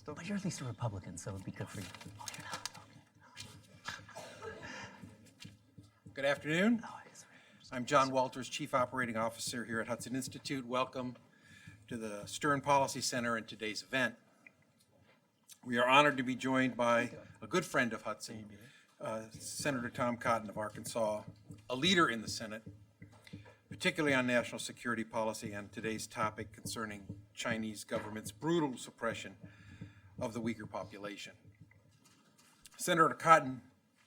But you're at least a Republican, so it would be good for you. Oh, you're not. Okay. Good afternoon. Oh, I guess I'm John Walters, Chief Operating Officer here at Hudson Institute. Welcome to the Stern Policy Center and today's event. We are honored to be joined by a good friend of Hudson, Senator Tom Cotton of Arkansas, a leader in the Senate, particularly on national security policy and today's topic concerning Chinese government's brutal suppression of the Uyghur population. Senator Cotton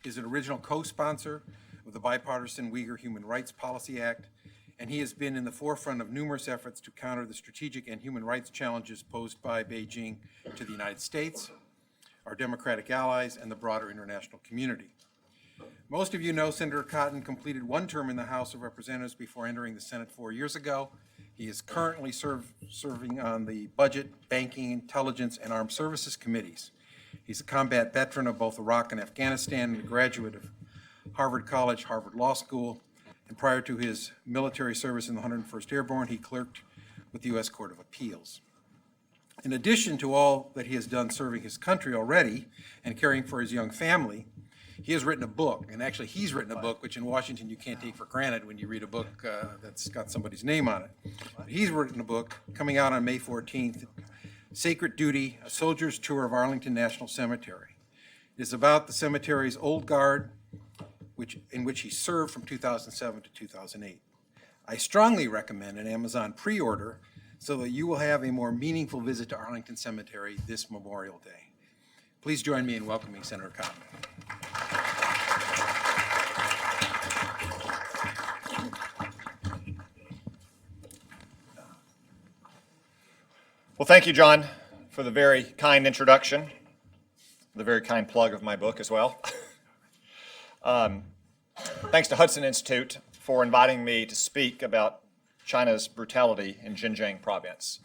is an original co-sponsor of the bipartisan Uyghur Human Rights Policy Act, and he has been in the forefront of numerous efforts to counter the strategic and human rights challenges posed by Beijing to the United States, our democratic allies, and the broader international community. Most of you know Senator Cotton completed one term in the House of Representatives before entering the Senate 4 years ago. He is currently serving on the Budget, Banking, Intelligence, and Armed Services Committees. He's a combat veteran of both Iraq and Afghanistan and a graduate of Harvard College, Harvard Law School, and prior to his military service in the 101st Airborne, he clerked with the U.S. Court of Appeals. In addition to all that he has done serving his country already and caring for his young family, he has written a book, and actually he's written a book, which in Washington you can't take for granted when you read a book that's got somebody's name on it. But he's written a book coming out on May 14th, Sacred Duty, A Soldier's Tour of Arlington National Cemetery. It is about the cemetery's old guard, in which he served from 2007 to 2008. I strongly recommend an Amazon pre-order so that you will have a more meaningful visit to Arlington Cemetery this Memorial Day. Please join me in welcoming Senator Cotton. Well, thank you, John, for the very kind introduction, the very kind plug of my book as well. Thanks to Hudson Institute for inviting me to speak about China's brutality in Xinjiang province.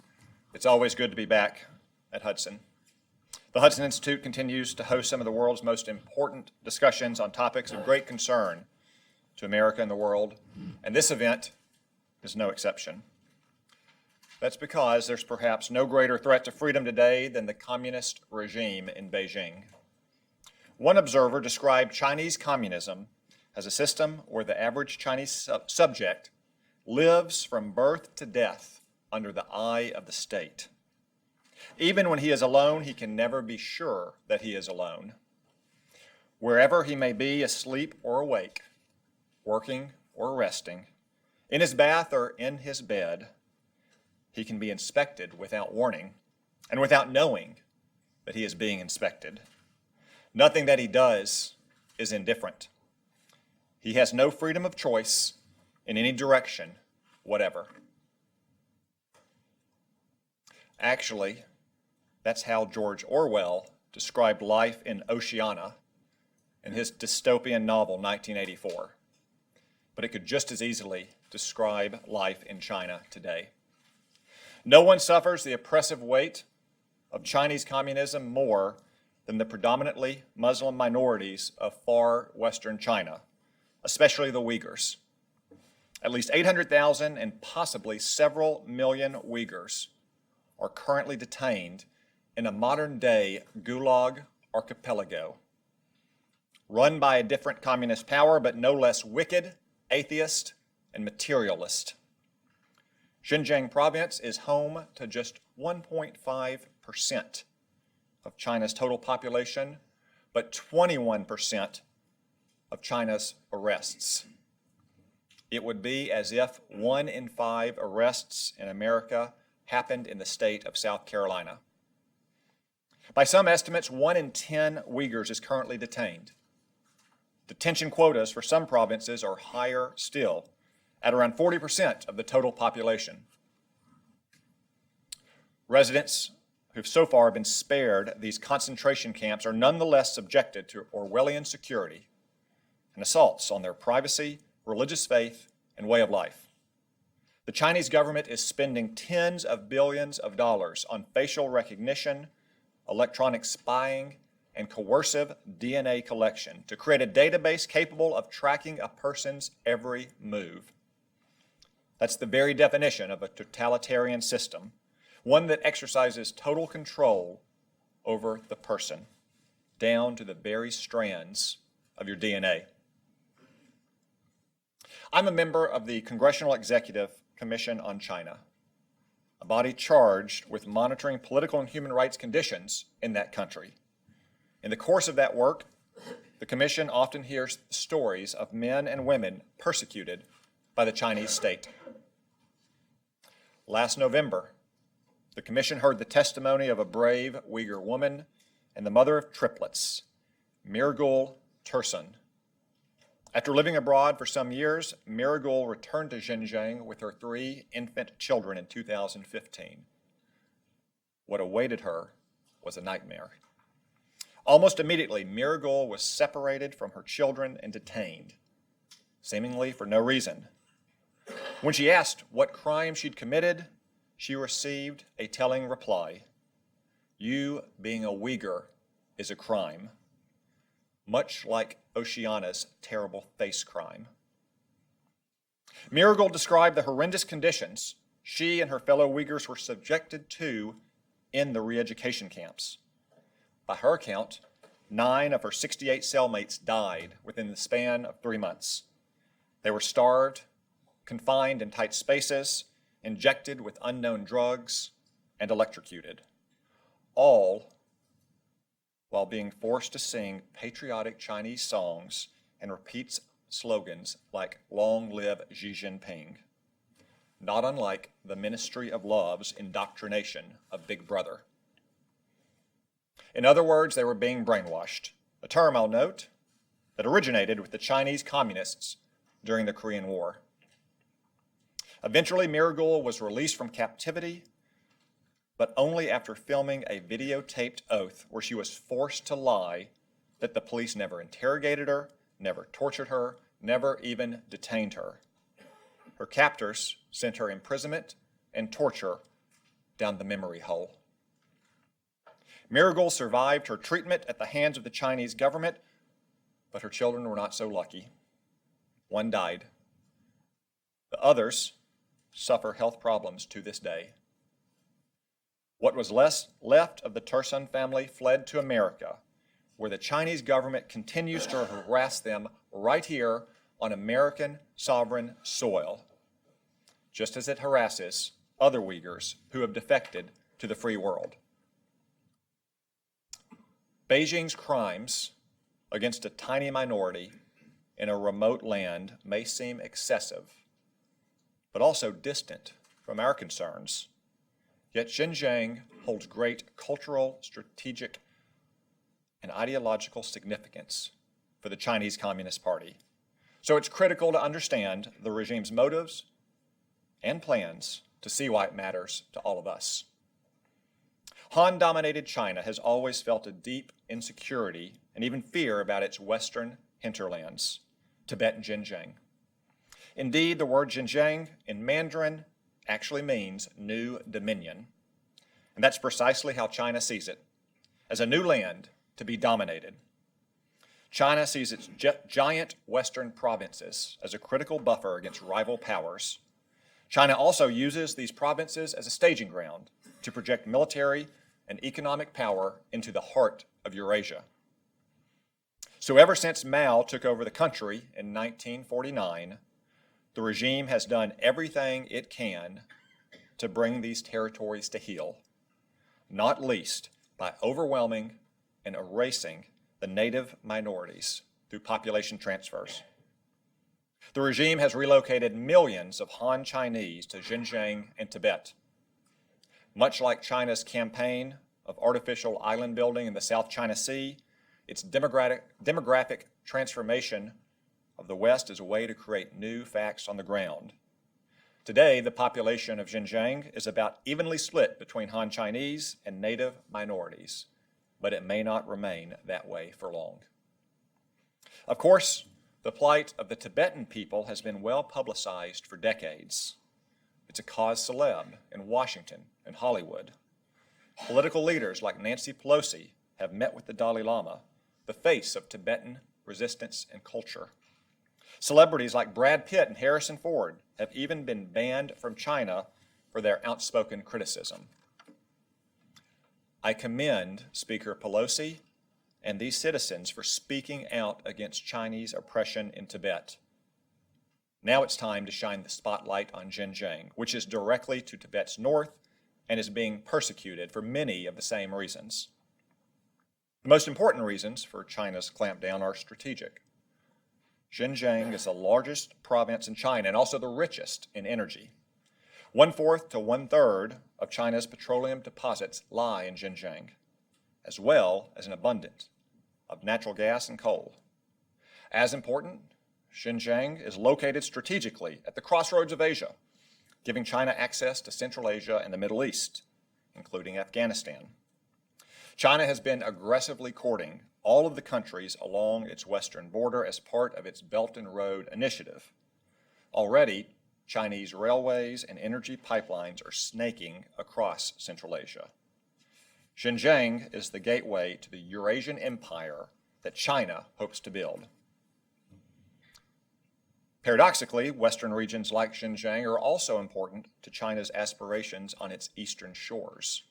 It's always good to be back at Hudson. The Hudson Institute continues to host some of the world's most important discussions on topics of great concern to America and the world, and this event is no exception. That's because there's perhaps no greater threat to freedom today than the communist regime in Beijing. One observer described Chinese communism as a system where the average Chinese subject lives from birth to death under the eye of the state. Even when he is alone, he can never be sure that he is alone. Wherever he may be, asleep or awake, working or resting, in his bath or in his bed, he can be inspected without warning and without knowing that he is being inspected. Nothing that he does is indifferent. He has no freedom of choice in any direction, whatever. Actually, that's how George Orwell described life in Oceania in his dystopian novel, 1984. But it could just as easily describe life in China today. No one suffers the oppressive weight of Chinese communism more than the predominantly Muslim minorities of far Western China, especially the Uyghurs. At least 800,000 and possibly several million Uyghurs are currently detained in a modern-day Gulag archipelago, run by a different communist power, but no less wicked, atheist, and materialist. Xinjiang province is home to just 1.5% of China's total population, but 21% of China's arrests. It would be as if 1 in 5 arrests in America happened in the state of South Carolina. By some estimates, 1 in 10 Uyghurs is currently detained. Detention quotas for some provinces are higher still, at around 40% of the total population. Residents who've so far been spared these concentration camps are nonetheless subjected to Orwellian security and assaults on their privacy, religious faith, and way of life. The Chinese government is spending tens of billions of dollars on facial recognition, electronic spying, and coercive DNA collection to create a database capable of tracking a person's every move. That's the very definition of a totalitarian system, one that exercises total control over the person, down to the very strands of your DNA. I'm a member of the Congressional Executive Commission on China, a body charged with monitoring political and human rights conditions in that country. In the course of that work, the Commission often hears stories of men and women persecuted by the Chinese state. Last November, the Commission heard the testimony of a brave Uyghur woman and the mother of triplets, Mirgul Tursun. After living abroad for some years, Mirgul returned to Xinjiang with her 3 infant children in 2015. What awaited her was a nightmare. Almost immediately, Mirgul was separated from her children and detained, seemingly for no reason. When she asked what crime she'd committed, she received a telling reply: "You being a Uyghur is a crime," much like Oceana's terrible face crime. Mirgul described the horrendous conditions she and her fellow Uyghurs were subjected to in the re-education camps. By her account, 9 of her 68 cellmates died within the span of 3 months. They were starved, confined in tight spaces, injected with unknown drugs, and electrocuted, all while being forced to sing patriotic Chinese songs and repeat slogans like "Long live Xi Jinping," not unlike the Ministry of Love's indoctrination of Big Brother. In other words, they were being brainwashed, a term, I'll note, that originated with the Chinese communists during the Korean War. Eventually, Mirgul was released from captivity, but only after filming a videotaped oath where she was forced to lie that the police never interrogated her, never tortured her, never even detained her. Her captors sent her imprisonment and torture down the memory hole. Mirgul survived her treatment at the hands of the Chinese government, but her children were not so lucky. One died. The others suffer health problems to this day. What was left of the Tursun family fled to America, where the Chinese government continues to harass them right here on American sovereign soil, just as it harasses other Uyghurs who have defected to the free world. Beijing's crimes against a tiny minority in a remote land may seem excessive, but also distant from our concerns. Yet Xinjiang holds great cultural, strategic, and ideological significance for the Chinese Communist Party. So it's critical to understand the regime's motives and plans to see why it matters to all of us. Han-dominated China has always felt a deep insecurity and even fear about its western hinterlands, Tibet and Xinjiang. Indeed, the word Xinjiang in Mandarin actually means new dominion. And that's precisely how China sees it, as a new land to be dominated. China sees its giant western provinces as a critical buffer against rival powers. China also uses these provinces as a staging ground to project military and economic power into the heart of Eurasia. So ever since Mao took over the country in 1949, the regime has done everything it can to bring these territories to heel, not least by overwhelming and erasing the native minorities through population transfers. The regime has relocated millions of Han Chinese to Xinjiang and Tibet. Much like China's campaign of artificial island building in the South China Sea, its demographic transformation of the West is a way to create new facts on the ground. Today, the population of Xinjiang is about evenly split between Han Chinese and native minorities, but it may not remain that way for long. Of course, the plight of the Tibetan people has been well publicized for decades. It's a cause célèbre in Washington and Hollywood. Political leaders like Nancy Pelosi have met with the Dalai Lama, the face of Tibetan resistance and culture. Celebrities like Brad Pitt and Harrison Ford have even been banned from China for their outspoken criticism. I commend Speaker Pelosi and these citizens for speaking out against Chinese oppression in Tibet. Now it's time to shine the spotlight on Xinjiang, which is directly to Tibet's north and is being persecuted for many of the same reasons. The most important reasons for China's clampdown are strategic. Xinjiang is the largest province in China and also the richest in energy. 1/4 to 1/3 of China's petroleum deposits lie in Xinjiang, as well as an abundance of natural gas and coal. As important, Xinjiang is located strategically at the crossroads of Asia, giving China access to Central Asia and the Middle East, including Afghanistan. China has been aggressively courting all of the countries along its western border as part of its Belt and Road Initiative. Already, Chinese railways and energy pipelines are snaking across Central Asia. Xinjiang is the gateway to the Eurasian empire that China hopes to build. Paradoxically, Western regions like Xinjiang are also important to China's aspirations on its eastern shores.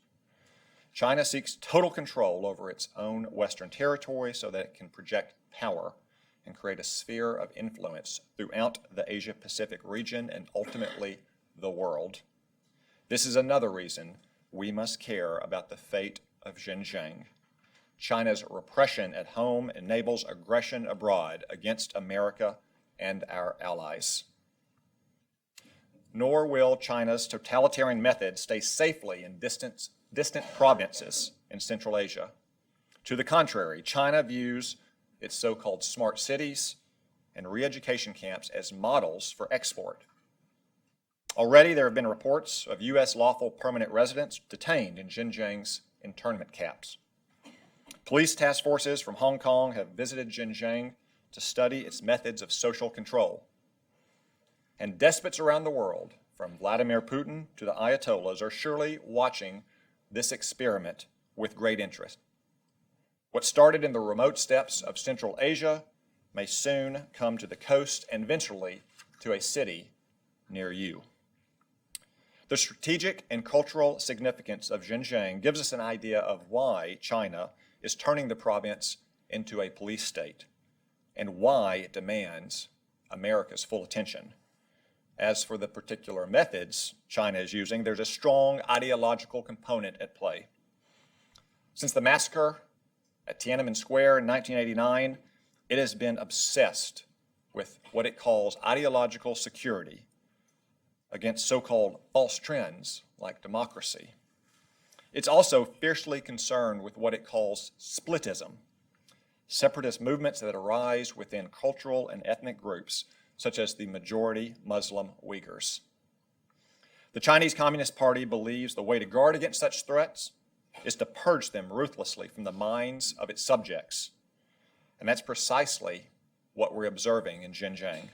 China seeks total control over its own Western territory so that it can project power and create a sphere of influence throughout the Asia-Pacific region and ultimately the world. This is another reason we must care about the fate of Xinjiang. China's repression at home enables aggression abroad against America and our allies. Nor will China's totalitarian methods stay safely in distant provinces in Central Asia. To the contrary, China views its so-called smart cities and re-education camps as models for export. Already there have been reports of U.S. lawful permanent residents detained in Xinjiang's internment camps. Police task forces from Hong Kong have visited Xinjiang to study its methods of social control. And despots around the world, from Vladimir Putin to the Ayatollahs, are surely watching this experiment with great interest. What started in the remote steppes of Central Asia may soon come to the coast and eventually to a city near you. The strategic and cultural significance of Xinjiang gives us an idea of why China is turning the province into a police state and why it demands America's full attention. As for the particular methods China is using, there's a strong ideological component at play. Since the massacre at Tiananmen Square in 1989, it has been obsessed with what it calls ideological security against so-called false trends like democracy. It's also fiercely concerned with what it calls splitism, separatist movements that arise within cultural and ethnic groups, such as the majority Muslim Uyghurs. The Chinese Communist Party believes the way to guard against such threats is to purge them ruthlessly from the minds of its subjects. And that's precisely what we're observing in Xinjiang,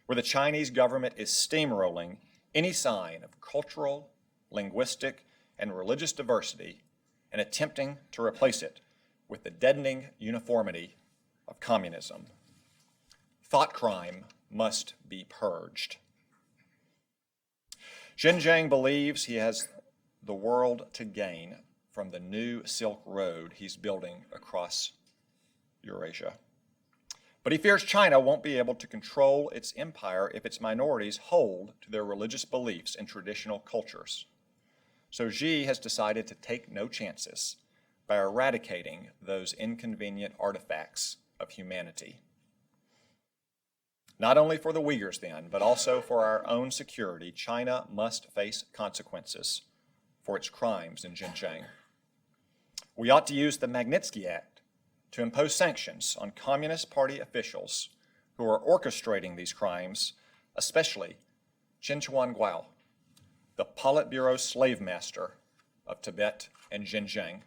where the Chinese government is steamrolling any sign of cultural, linguistic, and religious diversity and attempting to replace it with the deadening uniformity of communism. Thought crime must be purged. Xinjiang believes he has the world to gain from the new Silk Road he's building across Eurasia. But he fears China won't be able to control its empire if its minorities hold to their religious beliefs and traditional cultures. So Xi has decided to take no chances by eradicating those inconvenient artifacts of humanity. Not only for the Uyghurs then, but also for our own security, China must face consequences for its crimes in Xinjiang. We ought to use the Magnitsky Act to impose sanctions on Communist Party officials who are orchestrating these crimes, especially Chen Guo, the Politburo slave master of Tibet and Xinjiang.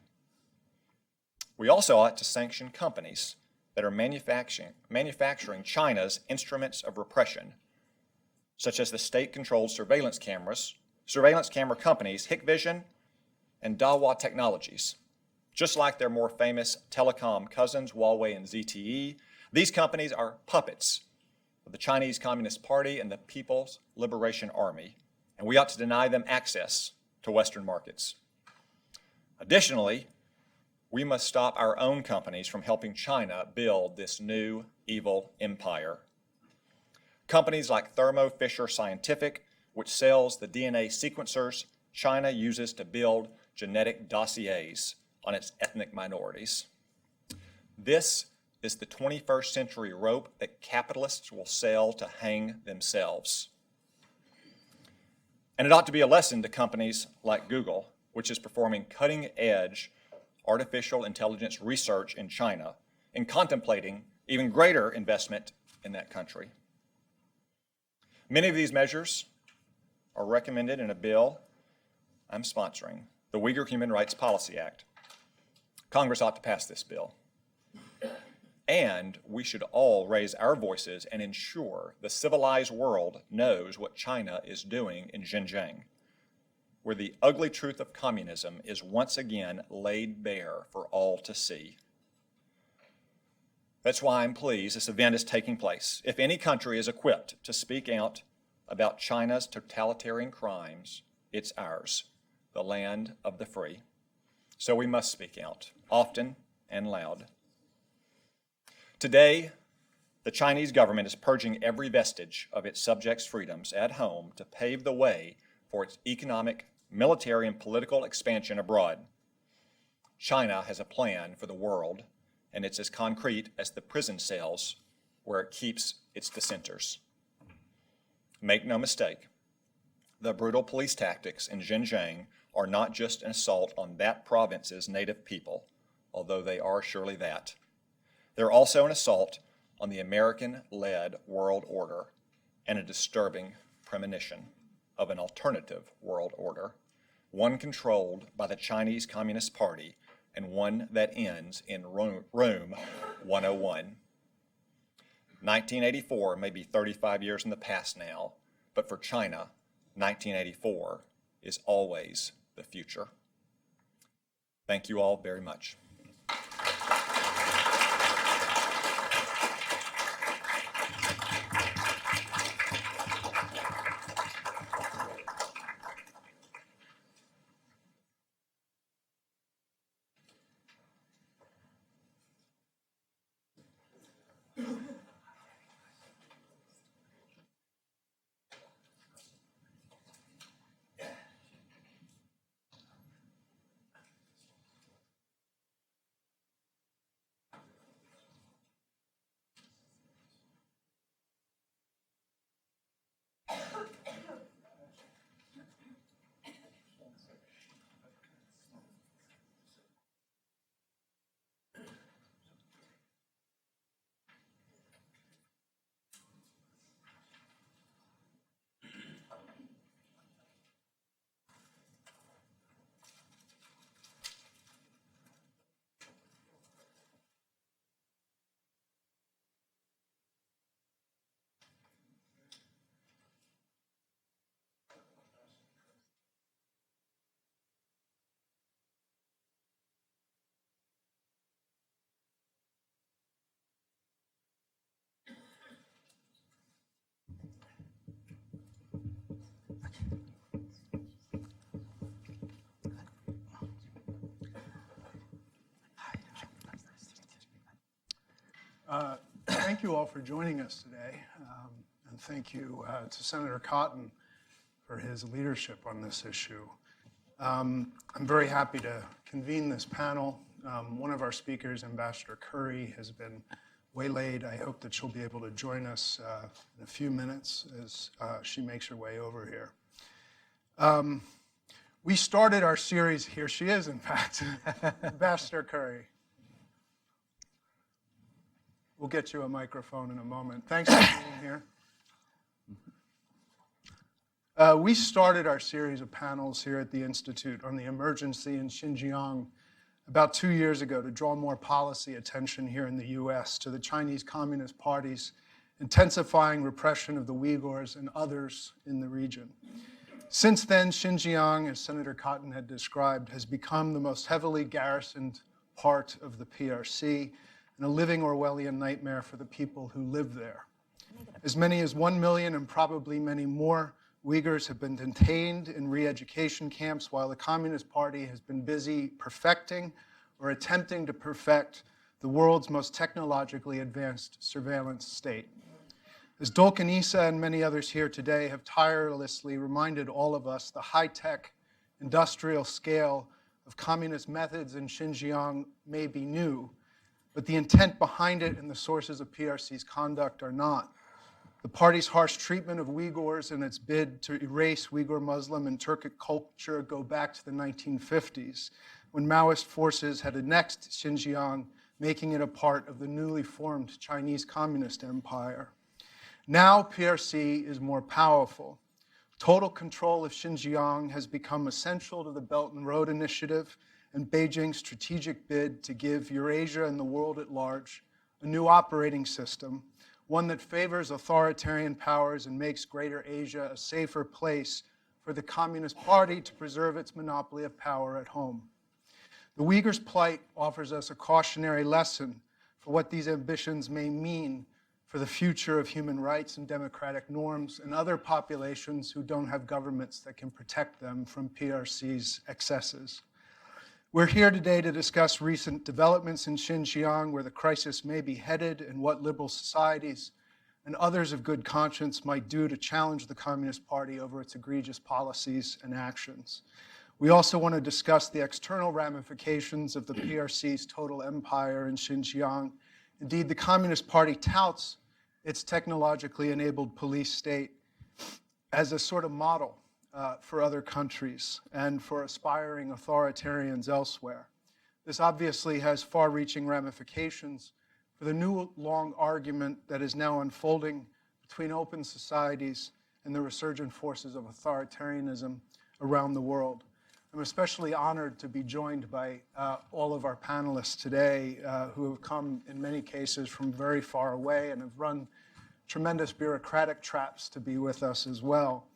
We also ought to sanction companies that are manufacturing China's instruments of repression, such as the state-controlled surveillance camera companies Hikvision and Dahua Technologies. Just like their more famous telecom cousins, Huawei and ZTE, these companies are puppets of the Chinese Communist Party and the People's Liberation Army, and we ought to deny them access to Western markets. Additionally, we must stop our own companies from helping China build this new evil empire. Companies like Thermo Fisher Scientific, which sells the DNA sequencers China uses to build genetic dossiers on its ethnic minorities. This is the 21st century rope that capitalists will sell to hang themselves. And it ought to be a lesson to companies like Google, which is performing cutting-edge artificial intelligence research in China and contemplating even greater investment in that country. Many of these measures are recommended in a bill I'm sponsoring, the Uyghur Human Rights Policy Act. Congress ought to pass this bill. And we should all raise our voices and ensure the civilized world knows what China is doing in Xinjiang, where the ugly truth of communism is once again laid bare for all to see. That's why I'm pleased this event is taking place. If any country is equipped to speak out about China's totalitarian crimes, it's ours, the land of the free. So we must speak out, often and loud. Today, the Chinese government is purging every vestige of its subjects' freedoms at home to pave the way for its economic, military, and political expansion abroad. China has a plan for the world, and it's as concrete as the prison cells where it keeps its dissenters. Make no mistake, the brutal police tactics in Xinjiang are not just an assault on that province's native people, although they are surely that. They're also an assault on the American-led world order and a disturbing premonition of an alternative world order, one controlled by the Chinese Communist Party and one that ends in room 101. 1984 may be 35 years in the past now, but for China, 1984 is always the future. Thank you all very much. Thank you all for joining us today, and thank you to Senator Cotton for his leadership on this issue. I'm very happy to convene this panel. One of our speakers, Ambassador Curry, has been waylaid. I hope that she'll be able to join us in a few minutes as she makes her way over here. We started our series, here she is, in fact, Ambassador Curry. We'll get you a microphone in a moment. Thanks for being here. We started our series of panels here at the Institute on the emergency in Xinjiang about 2 years ago to draw more policy attention here in the US to the Chinese Communist Party's intensifying repression of the Uyghurs and others in the region. Since then, Xinjiang, as Senator Cotton had described, has become the most heavily garrisoned part of the PRC and a living Orwellian nightmare for the people who live there. As many as 1 million and probably many more Uyghurs have been detained in re-education camps while the Communist Party has been busy perfecting or attempting to perfect the world's most technologically advanced surveillance state. As Dolkan Issa and many others here today have tirelessly reminded all of us, the high-tech industrial scale of communist methods in Xinjiang may be new, but the intent behind it and the sources of PRC's conduct are not. The party's harsh treatment of Uyghurs and its bid to erase Uyghur Muslim and Turkic culture go back to the 1950s, when Maoist forces had annexed Xinjiang, making it a part of the newly formed Chinese Communist Empire. Now PRC is more powerful. Total control of Xinjiang has become essential to the Belt and Road Initiative and Beijing's strategic bid to give Eurasia and the world at large a new operating system, one that favors authoritarian powers and makes Greater Asia a safer place for the Communist Party to preserve its monopoly of power at home. The Uyghurs' plight offers us a cautionary lesson for what these ambitions may mean for the future of human rights and democratic norms and other populations who don't have governments that can protect them from PRC's excesses. We're here today to discuss recent developments in Xinjiang, where the crisis may be headed, and what liberal societies and others of good conscience might do to challenge the Communist Party over its egregious policies and actions. We also want to discuss the external ramifications of the PRC's total empire in Xinjiang. Indeed, the Communist Party touts its technologically enabled police state as a sort of model for other countries and for aspiring authoritarians elsewhere. This obviously has far-reaching ramifications for the new long argument that is now unfolding between open societies and the resurgent forces of authoritarianism around the world. I'm especially honored to be joined by all of our panelists today who have come in many cases from very far away and have run tremendous bureaucratic traps to be with us as well.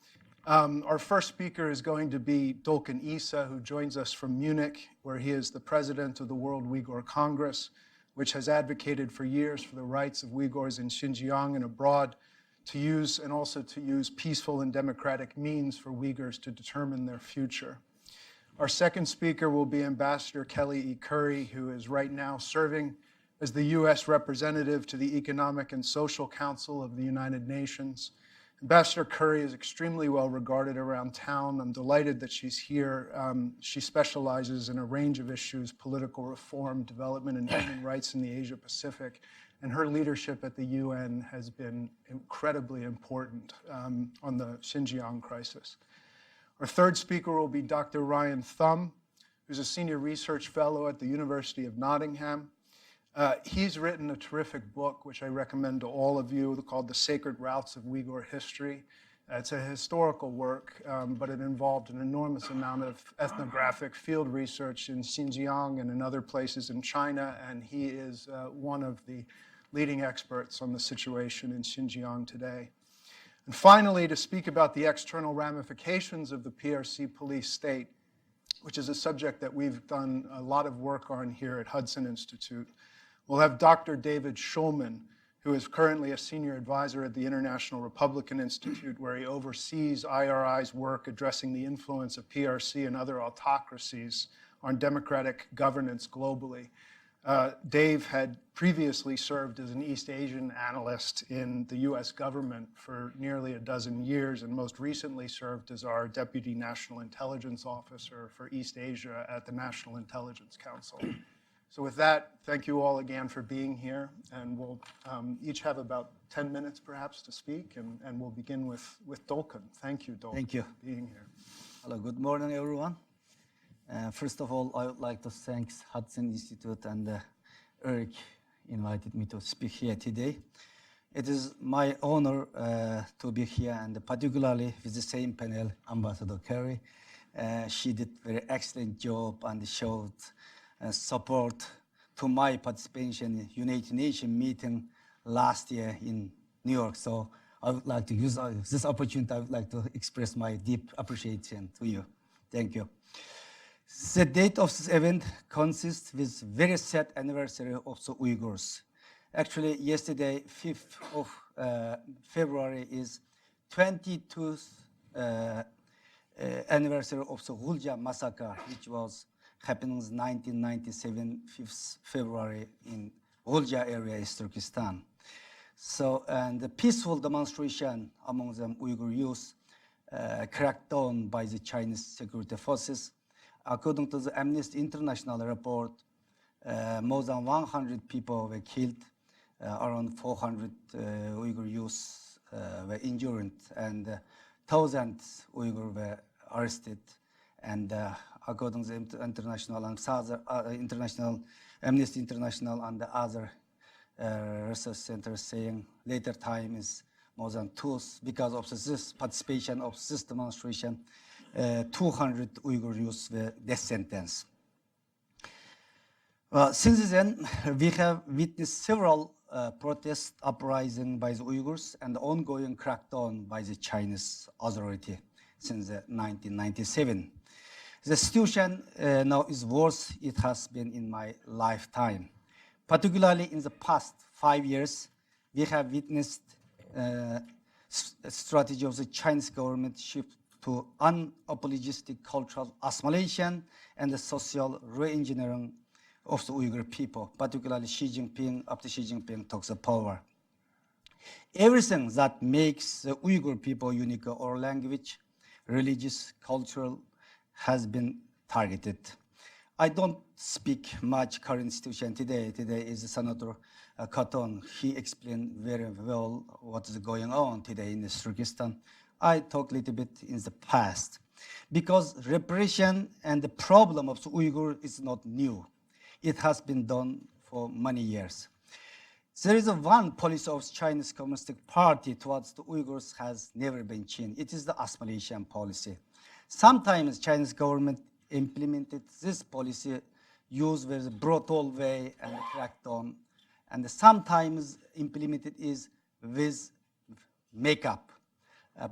Our first speaker is going to be Dolkan Issa, who joins us from Munich, where he is the president of the World Uyghur Congress, which has advocated for years for the rights of Uyghurs in Xinjiang and abroad to use and also to use peaceful and democratic means for Uyghurs to determine their future. Our second speaker will be Ambassador Kelly E. Curry, who is right now serving as the U.S. representative to the Economic and Social Council of the United Nations. Ambassador Curry is extremely well regarded around town. I'm delighted that she's here. She specializes in a range of issues: political reform, development, and human rights in the Asia Pacific. And her leadership at the UN has been incredibly important on the Xinjiang crisis. Our third speaker will be Dr. Ryan Thum, who's a senior research fellow at the University of Nottingham. He's written a terrific book, which I recommend to all of you, called The Sacred Routes of Uyghur History. It's a historical work, but it involved an enormous amount of ethnographic field research in Xinjiang and in other places in China, and he is one of the leading experts on the situation in Xinjiang today. And finally, to speak about the external ramifications of the PRC police state, which is a subject that we've done a lot of work on here at Hudson Institute, we'll have Dr. David Schulman, who is currently a senior advisor at the International Republican Institute, where he oversees IRI's work addressing the influence of PRC and other autocracies on democratic governance globally. Dave had previously served as an East Asian analyst in the US government for nearly a dozen years, and most recently served as our Deputy National Intelligence Officer for East Asia at the National Intelligence Council. So with that, thank you all again for being here, and we'll each have about 10 minutes perhaps to speak, and we'll begin with Dolkan. Thank you, Dolkan, Thank you. for being here. Hello, good morning, everyone. First of all, I would like to thank Hudson Institute and Eric invited me to speak here today. It is my honor to be here, and particularly with the same panel, Ambassador Kerry. She did very excellent job and showed support to my participation in United Nations meeting last year in New York. So I would like to use this opportunity. I would like to express my deep appreciation to you. Thank you. The date of this event consists with very sad anniversary of the Uyghurs. Actually, yesterday, 5th of February, is 22 anniversary of the Gulja massacre, which was happening in 1997, 5th February in Gulja area, East Turkestan. So, and the peaceful demonstration among them Uyghur youth cracked down by the Chinese security forces. According to the Amnesty International report, more than 100 people were killed, around 400 Uyghur youth were injured, and thousands Uyghur were arrested. And according to the international and international Amnesty International and the other research centers saying later time is more than two, because of this participation of this demonstration, 200 Uyghur youths were death sentenced. Since then, we have witnessed several protests, uprising by the Uyghurs, and ongoing crackdown by the Chinese authority since 1997. The situation now is worse it has been in my lifetime. Particularly in the past 5 years, we have witnessed a strategy of the Chinese government shift to unapologetic cultural assimilation and the social re-engineering of the Uyghur people, particularly Xi Jinping, after Xi Jinping took the power. Everything that makes the Uyghur people unique, or language, religious, cultural, has been targeted. I don't speak much current situation today. Today is Senator Khatun. He explained very well what is going on today in Turkestan. I talk a little bit in the past, because repression and the problem of the Uyghur is not new. It has been done for many years. There is one policy of Chinese Communist Party towards the Uyghurs has never been changed. It is the assimilation policy. Sometimes Chinese government implemented this policy used with a brutal way and crackdown, and sometimes implemented is with makeup.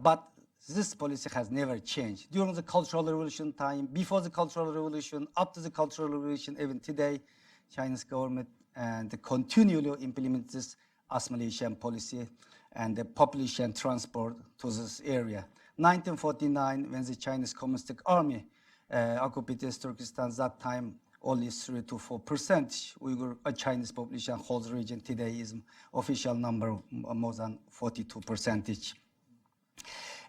But this policy has never changed. During the Cultural Revolution time, before the Cultural Revolution, after the Cultural Revolution, even today, Chinese government and continually implement this assimilation policy and the population transport to this area. 1949, when the Chinese Communist Army occupied Turkestan, that time only 3 to 4% Uyghur Chinese population holds region. Today is official number more than 42%.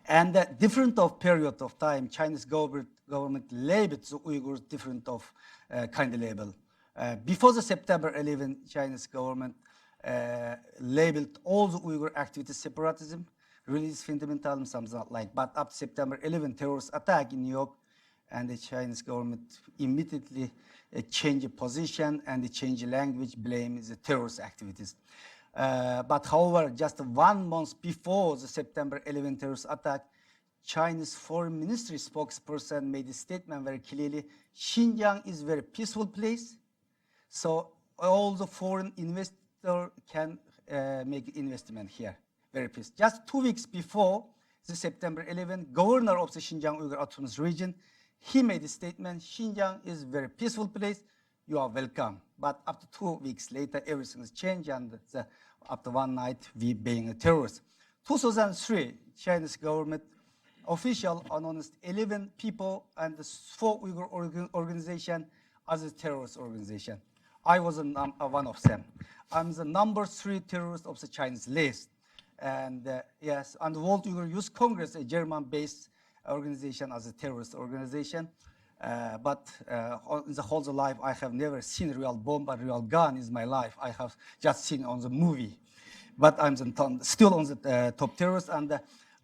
And different of period of time, Chinese government labeled the Uyghurs different of kind of label. Before the September 11, Chinese government labeled all the Uyghur activities separatism, religious fundamentalism, something like. But after September 11 terrorist attack in New York, and the Chinese government immediately changed position and changed language, blame the terrorist activities. But however, just 1 month before the September 11 terrorist attack, Chinese Foreign Ministry spokesperson made a statement very clearly: Xinjiang is a very peaceful place, so all the foreign investor can make investment here. Very peaceful. Just 2 weeks before the September 11, governor of the Xinjiang Uyghur Autonomous Region, he made a statement: Xinjiang is a very peaceful place, you are welcome. But after 2 weeks later, everything has changed, and after one night, we being a terrorist. 2003, Chinese government official announced 11 people and 4 Uyghur organization as a terrorist organization. I was one of them. I'm the number 3 terrorist of the Chinese list. And yes, and the World Uyghur Youth Congress, a German-based organization, as a terrorist organization. But in the whole of life, I have never seen a real bomb or real gun in my life. I have just seen on the movie. But I'm still on the top terrorist, and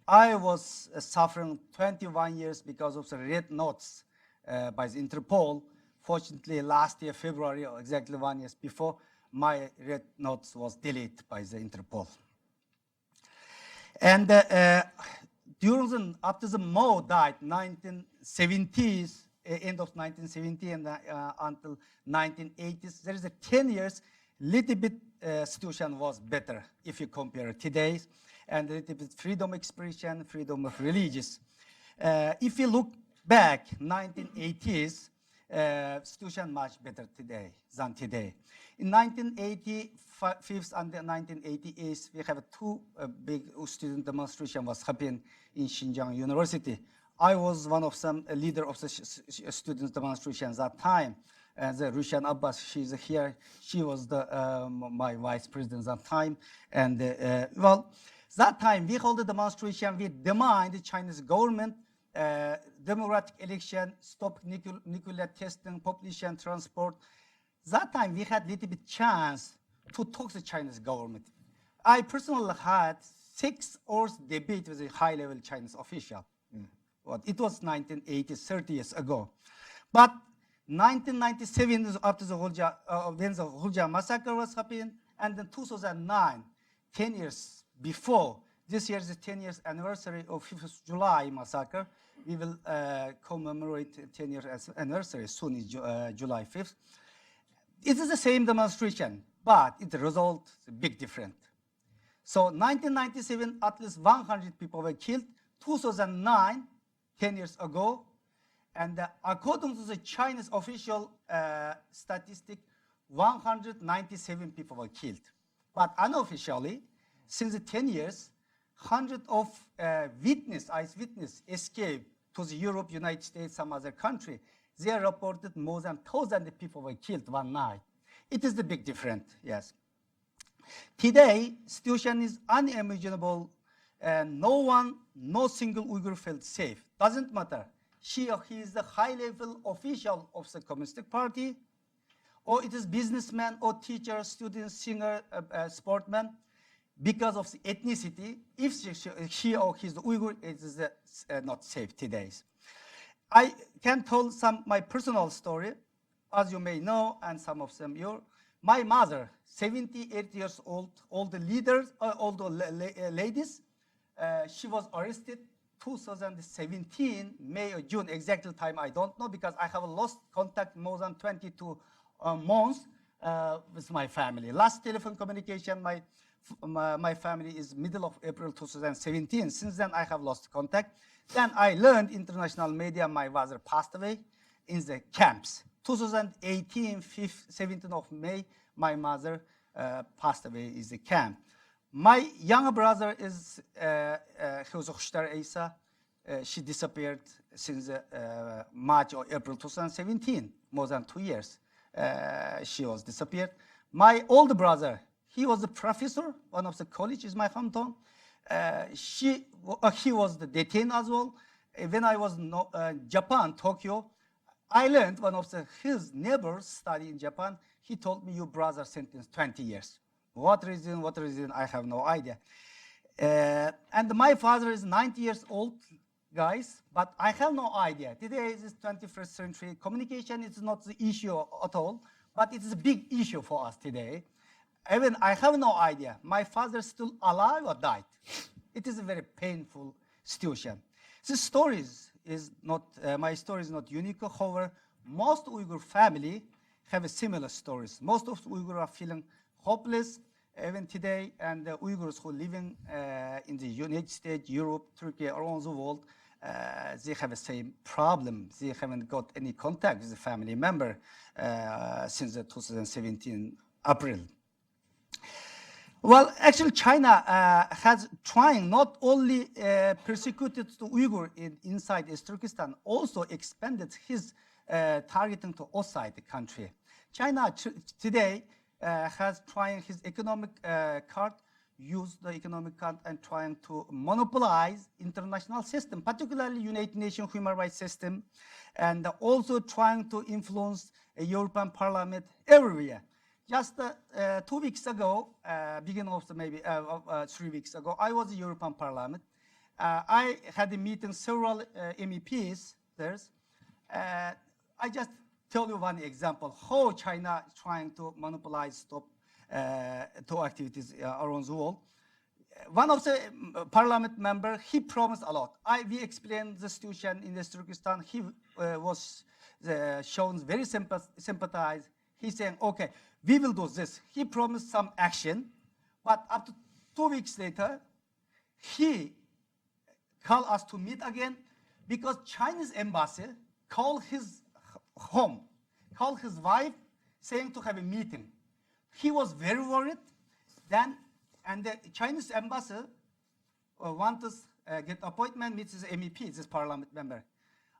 I was suffering 21 years because of the red notes by the Interpol. Fortunately, last year, February, or exactly 1 year before, my red notes was deleted by the Interpol. And after the Mao died, 1970s, end of 1970 and until 1980s, there is a 10 years, little bit situation was better if you compare today's, and a little bit freedom of expression, freedom of religious. If you look back, 1980s, situation much better today than today. In 1985 and 1988, we have two big student demonstration was happening in Xinjiang University. I was one of some leader of the student demonstration that time. The Russian Abbas, she's here. She was the my vice president that time. And well, that time we hold the demonstration. We demand the Chinese government democratic election, stop nuclear testing, population transport. That time we had little bit chance to talk to the Chinese government. I personally had 6 hours debate with a high-level Chinese official. Well, it was 1980, 30 years ago. But 1997, after the when the Xinjiang massacre was happening, and then 2009, 10 years before, this year is the 10 years anniversary of 5th of July massacre. We will commemorate 10 years anniversary soon, is July 5th. It is the same demonstration, but it result is a big difference. So 1997, at least 100 people were killed. 2009, 10 years ago, and according to the Chinese official statistic, 197 people were killed. But unofficially, since the 10 years, hundreds of eyewitness escaped to the Europe, United States, some other country. They reported more than 1,000 people were killed one night. It is the big difference, yes. Today, situation is unimaginable, and no single Uyghur felt safe. Doesn't matter. She or he is the high-level official of the Communist Party, or it is businessman or teacher, student, singer, sportsman. Because of the ethnicity, if she or he is the Uyghur, it is not safe today. I can tell my personal story, as you may know, and some of them you. My mother, 78 years old, all the leaders, all the ladies, she was arrested 2017, May or June, exact time I don't know, because I have lost contact more than 22 months with my family. Last telephone communication, my family is middle of April 2017. Since then, I have lost contact. Then I learned international media, my father passed away in the camps. 2018, 17th of May, my mother passed away in the camp. My younger brother is Isa. She disappeared since March or April 2017, more than 2 years. She was disappeared. My older brother, he was a professor, one of the colleges, my hometown. He was detained as well. When I was in Japan, Tokyo, I learned one of his neighbors study in Japan. He told me, your brother sentenced 20 years. What reason, I have no idea. And my father is 90 years old, guys, but I have no idea. Today is 21st century. Communication is not the issue at all, but it is a big issue for us today. Even I have no idea. My father is still alive or died. It is a very painful situation. This story is not, my story is not unique. However, most Uyghur family have similar stories. Most of the Uyghur are feeling hopeless even today, and the Uyghurs who live in the United States, Europe, Turkey, around the world, they have the same problem. They haven't got any contact with the family member since 2017 April. Well, actually, China has trying not only persecuted the Uyghur inside East Turkestan, also expanded his targeting to outside the country. China today has trying his economic card, use the economic card and trying to monopolize international system, particularly United Nations human rights system, and also trying to influence a European Parliament everywhere. Just 2 weeks ago, beginning of maybe 3 weeks ago, I was in the European Parliament. I had a meeting several MEPs there. I just tell you one example, how China is trying to monopolize two activities around the world. One of the parliament member, he promised a lot. We explained the situation in East Turkestan. He was shown very sympathized. He's saying, okay, we will do this. He promised some action, but up to 2 weeks later, he called us to meet again because Chinese embassy called his home called his wife saying to have a meeting. He was very worried. Then, and the Chinese ambassador wanted to get appointment with this MEP, this parliament member.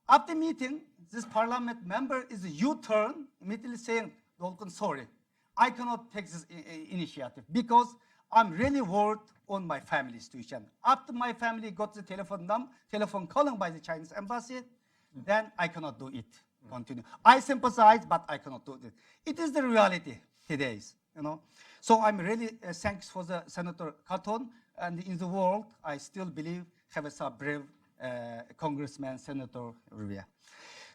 After meeting, this parliament member is a U-turn, immediately saying, Dolkun, sorry, I cannot take this initiative because I'm really worried on my family situation. After my family got the telephone calling by the Chinese embassy, then I cannot do it. Continue. I sympathize, but I cannot do it. It is the reality today, you know. So I'm really thanks for the Senator Cotton, and in the world, I still believe have a brave Congressman, Senator Rivia.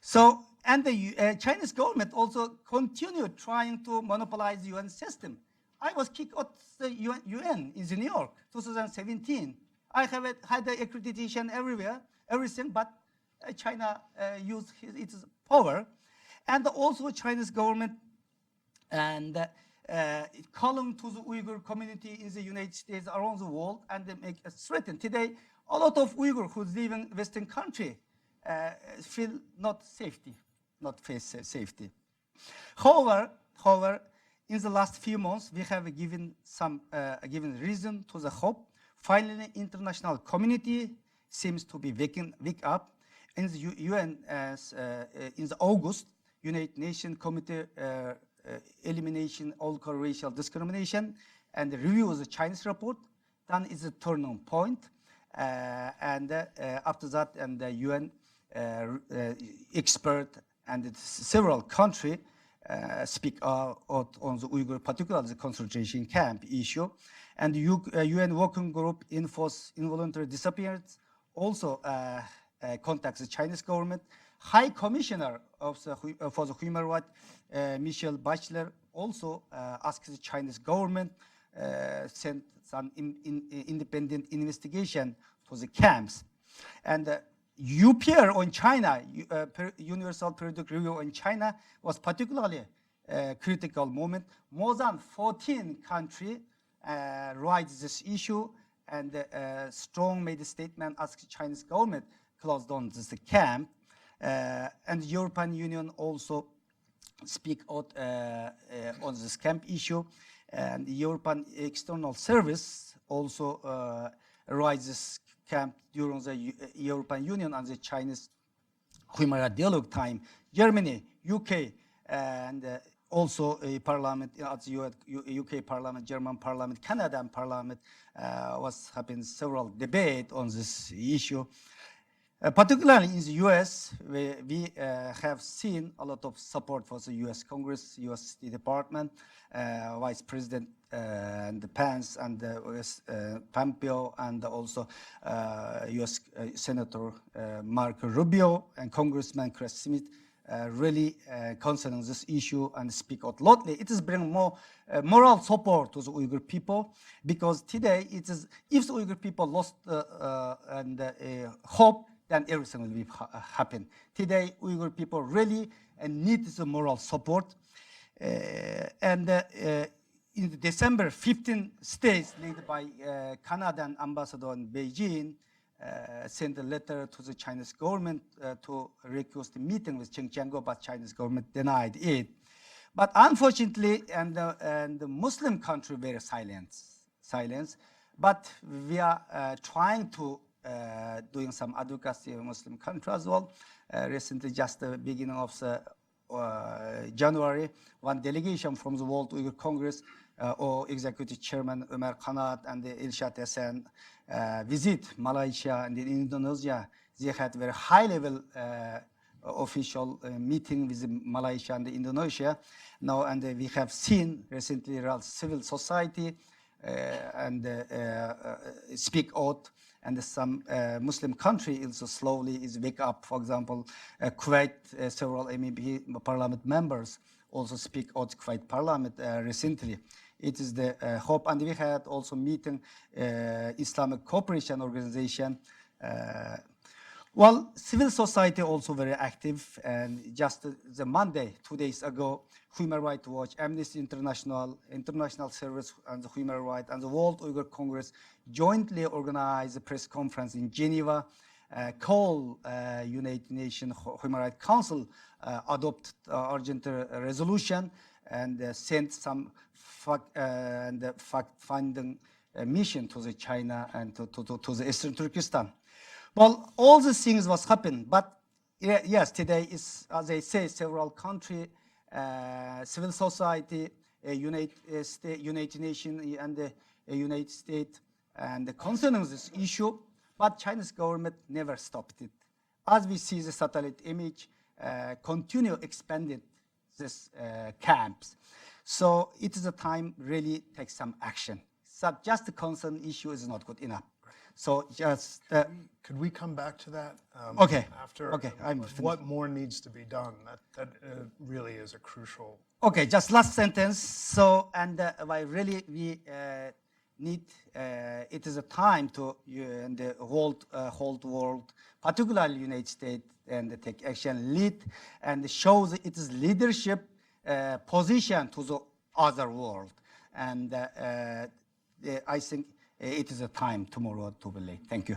So, and the Chinese government also continued trying to monopolize the UN system. I was kicked out the UN in New York, 2017. I have had the accreditation everywhere, everything, but China used its power. And also Chinese government and calling to the Uyghur community in the United States around the world, and they make a threat. Today, a lot of Uyghur who live in Western country feel not face safety. However, in the last few months, we have given given reason to the hope. Finally, international community seems to be waking up. In the UN, in the August, United Nations Committee elimination all racial discrimination and review the Chinese report. Then is a turning point. And after that, and the UN expert and several countries speak out on the Uyghur, particularly the concentration camp issue. And the UN working group enforce involuntary disappearance also contacts the Chinese government. High Commissioner for the Human Rights, Michelle Bachelet, also asks the Chinese government send some independent investigation to the camps. And UPR on China, Universal Periodic Review on China, was particularly a critical moment. More than 14 countries raised this issue, and strong made a statement asking Chinese government close down this camp. And the European Union also speak out on this camp issue. And the European External Service also raises camp during the European Union and the Chinese Human Rights Dialogue time. Germany, UK, and also a parliament, at the UK Parliament, German Parliament, Canadian Parliament was having several debate on this issue. Particularly in the US, we have seen a lot of support for the US Congress, US State Department, Vice President and Pence and Pompeo, and also US Senator Marco Rubio and Congressman Chris Smith really concerned on this issue and speak out loudly. It is bringing more moral support to the Uyghur people, because today it is, if the Uyghur people lost hope, then everything will be happen. Today, Uyghur people really need the moral support. In December, 15 states led by Canadian ambassador in Beijing sent a letter to the Chinese government to request a meeting with Xinjiang, but Chinese government denied it. But unfortunately, and the Muslim country were silent. But we are trying to doing some advocacy in Muslim country as well. Recently, just the beginning of the January, one delegation from the World Uyghur Congress or Executive Chairman Ömer Kanat and the Ilshat Esen visit Malaysia and Indonesia. They had very high-level official meeting with Malaysia and Indonesia. Now, and we have seen recently civil society and speak out. And some Muslim country also slowly is wake up. For example, Kuwait, several MEP parliament members also speak out Kuwait parliament recently. It is the hope, and we had also meeting Islamic Cooperation Organization. Well, civil society also very active, and just the Monday, 2 days ago, Human Rights Watch, Amnesty International, International Service on the Human Rights, and the World Uyghur Congress jointly organized a press conference in Geneva call United Nations Human Rights Council adopt urgent resolution and send some fact-finding mission to the China and to the Eastern Turkestan. Well, all these things was happening, but yes, today is, as I say, several countries, civil society, United Nations and the United States, and concerning this issue, but Chinese government never stopped it. As we see the satellite image, continue expanding this camps. So it is a time really take some action. So just the concern issue is not good enough. So just Could we come back to that? Okay. After. Okay, I'm what more needs to be done? That really is a crucial. Okay, just last sentence. So, and why really we need, it is a time to and the whole world, particularly United States, and take action, lead, and show that it is leadership position to the other world. And I think it is a time tomorrow to be late. Thank you.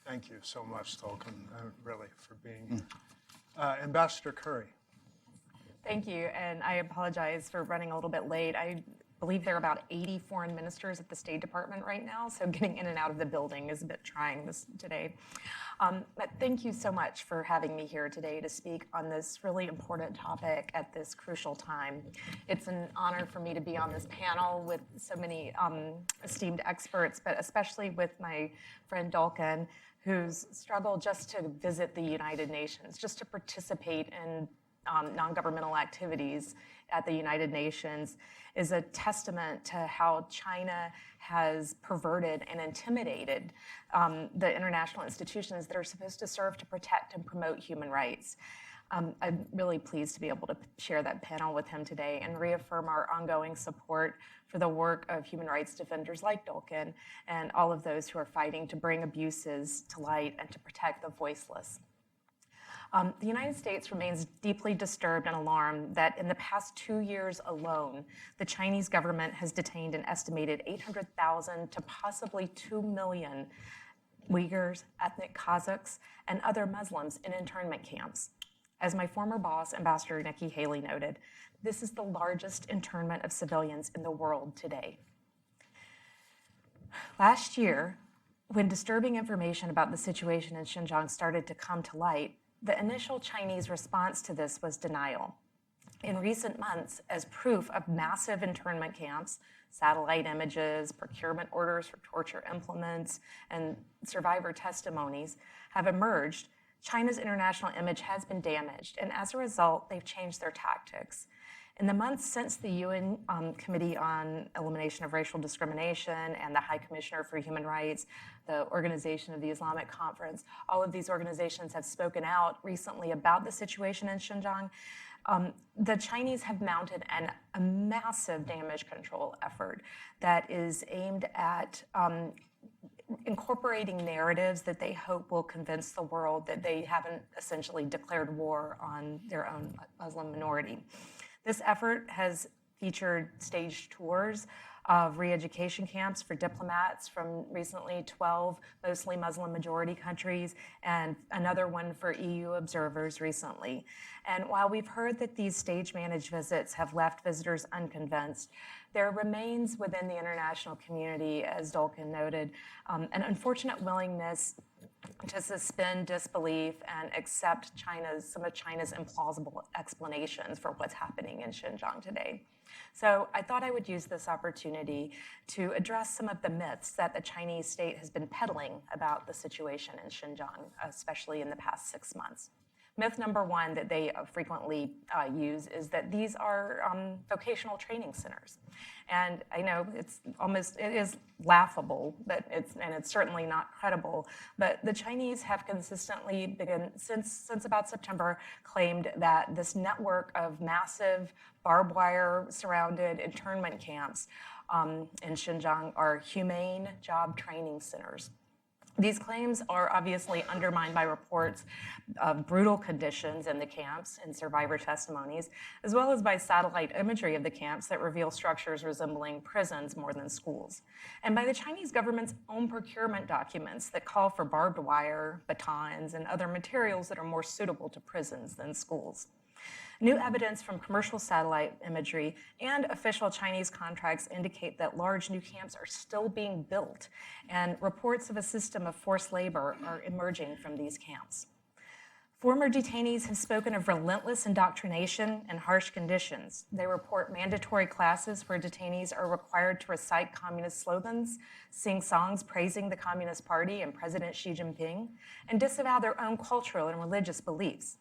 Thank you so much, Tolkien, really, for being here. Ambassador Curry. Thank you, and I apologize for running a little bit late. I believe there are about 80 foreign ministers at the State Department right now, so getting in and out of the building is a bit trying today. But thank you so much for having me here today to speak on this really important topic at this crucial time. It's an honor for me to be on this panel with so many esteemed experts, but especially with my friend Dolken, who's struggled just to visit the United Nations, just to participate in non-governmental activities at the United Nations is a testament to how China has perverted and intimidated the international institutions that are supposed to serve to protect and promote human rights. I'm really pleased to be able to share that panel with him today and reaffirm our ongoing support for the work of human rights defenders like Dolken and all of those who are fighting to bring abuses to light and to protect the voiceless. The United States remains deeply disturbed and alarmed that in the past 2 years alone, the Chinese government has detained an estimated 800,000 to possibly 2 million Uyghurs, ethnic Kazakhs, and other Muslims in internment camps. As my former boss, Ambassador Nikki Haley, noted, this is the largest internment of civilians in the world today. Last year, when disturbing information about the situation in Xinjiang started to come to light, the initial Chinese response to this was denial. In recent months, as proof of massive internment camps, satellite images, procurement orders for torture implements, and survivor testimonies have emerged, China's international image has been damaged, and as a result, they've changed their tactics. In the months since the UN Committee on Elimination of Racial Discrimination and the High Commissioner for Human Rights, the Organization of the Islamic Conference, all of these organizations have spoken out recently about the situation in Xinjiang. The Chinese have mounted a massive damage control effort that is aimed at incorporating narratives that they hope will convince the world that they haven't essentially declared war on their own Muslim minority. This effort has featured staged tours of re-education camps for diplomats from recently 12 mostly Muslim majority countries and another one for EU observers recently. And while we've heard that these stage managed visits have left visitors unconvinced, there remains within the international community, as Dolken noted, an unfortunate willingness to suspend disbelief and accept some of China's implausible explanations for what's happening in Xinjiang today. So I thought I would use this opportunity to address some of the myths that the Chinese state has been peddling about the situation in Xinjiang, especially in the past 6 months. Myth number one that they frequently use is that these are vocational training centers. And I know it is laughable, but it's certainly not credible. But the Chinese have consistently since about September, claimed that this network of massive barbed wire surrounded internment camps in Xinjiang are humane job training centers. These claims are obviously undermined by reports of brutal conditions in the camps and survivor testimonies, as well as by satellite imagery of the camps that reveal structures resembling prisons more than schools, and by the Chinese government's own procurement documents that call for barbed wire, batons, and other materials that are more suitable to prisons than schools. New evidence from commercial satellite imagery and official Chinese contracts indicate that large new camps are still being built, and reports of a system of forced labor are emerging from these camps. Former detainees have spoken of relentless indoctrination and harsh conditions. They report mandatory classes where detainees are required to recite communist slogans, sing songs praising the Communist Party and President Xi Jinping, and disavow their own cultural and religious beliefs.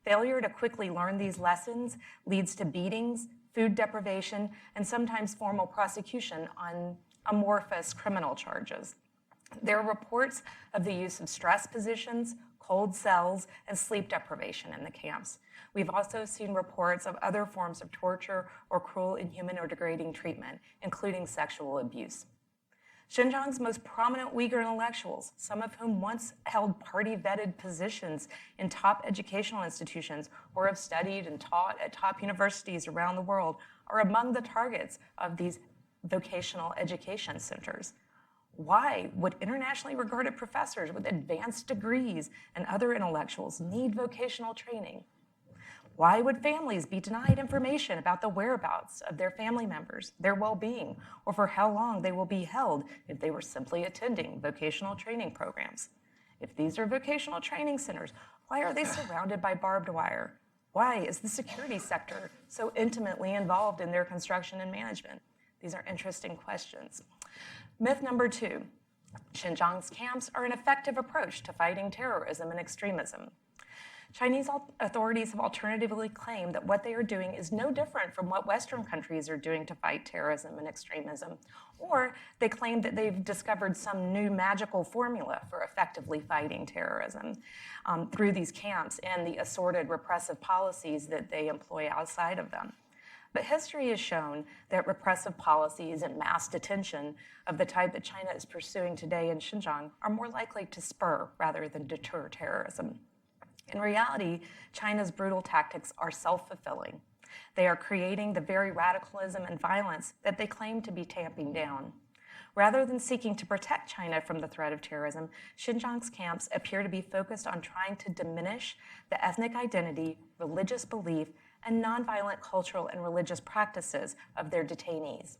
Failure to quickly learn these lessons leads to beatings, food deprivation, and sometimes formal prosecution on amorphous criminal charges. There are reports of the use of stress positions, cold cells, and sleep deprivation in the camps. We've also seen reports of other forms of torture or cruel, inhuman, or degrading treatment, including sexual abuse. Xinjiang's most prominent Uyghur intellectuals, some of whom once held party-vetted positions in top educational institutions or have studied and taught at top universities around the world, are among the targets of these vocational education centers. Why would internationally regarded professors with advanced degrees and other intellectuals need vocational training? Why would families be denied information about the whereabouts of their family members, their well-being, or for how long they will be held if they were simply attending vocational training programs? If these are vocational training centers, why are they surrounded by barbed wire? Why is the security sector so intimately involved in their construction and management? These are interesting questions. Myth number 2, Xinjiang's camps are an effective approach to fighting terrorism and extremism. Chinese authorities have alternatively claimed that what they are doing is no different from what Western countries are doing to fight terrorism and extremism, or they claim that they've discovered some new magical formula for effectively fighting terrorism through these camps and the assorted repressive policies that they employ outside of them. But history has shown that repressive policies and mass detention of the type that China is pursuing today in Xinjiang are more likely to spur rather than deter terrorism. In reality, China's brutal tactics are self-fulfilling. They are creating the very radicalism and violence that they claim to be tamping down. Rather than seeking to protect China from the threat of terrorism, Xinjiang's camps appear to be focused on trying to diminish the ethnic identity, religious belief, and nonviolent cultural and religious practices of their detainees.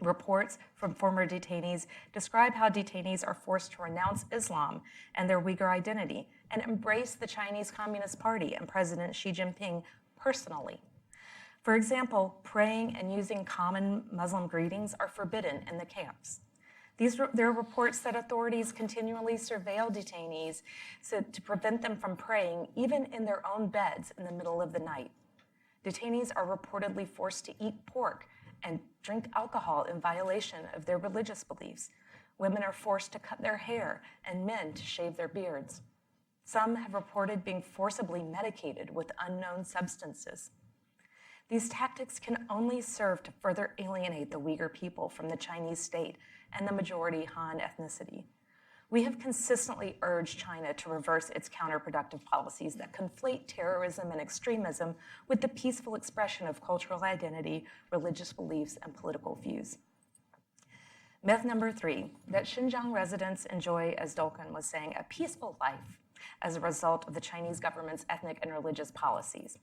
Reports from former detainees describe how detainees are forced to renounce Islam and their Uyghur identity and embrace the Chinese Communist Party and President Xi Jinping personally. For example, praying and using common Muslim greetings are forbidden in the camps. There are reports that authorities continually surveil detainees to prevent them from praying, even in their own beds in the middle of the night. Detainees are reportedly forced to eat pork and drink alcohol in violation of their religious beliefs. Women are forced to cut their hair and men to shave their beards. Some have reported being forcibly medicated with unknown substances. These tactics can only serve to further alienate the Uyghur people from the Chinese state and the majority Han ethnicity. We have consistently urged China to reverse its counterproductive policies that conflate terrorism and extremism with the peaceful expression of cultural identity, religious beliefs, and political views. Myth number 3, that Xinjiang residents enjoy, as Dolkan was saying, a peaceful life as a result of the Chinese government's ethnic and religious policies.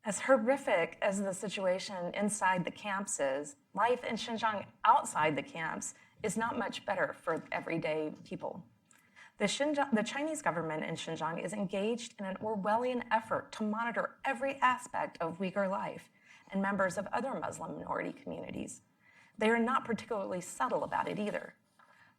As horrific as the situation inside the camps is, life in Xinjiang outside the camps is not much better for everyday people. The Chinese government in Xinjiang is engaged in an Orwellian effort to monitor every aspect of Uyghur life and members of other Muslim minority communities. They are not particularly subtle about it either.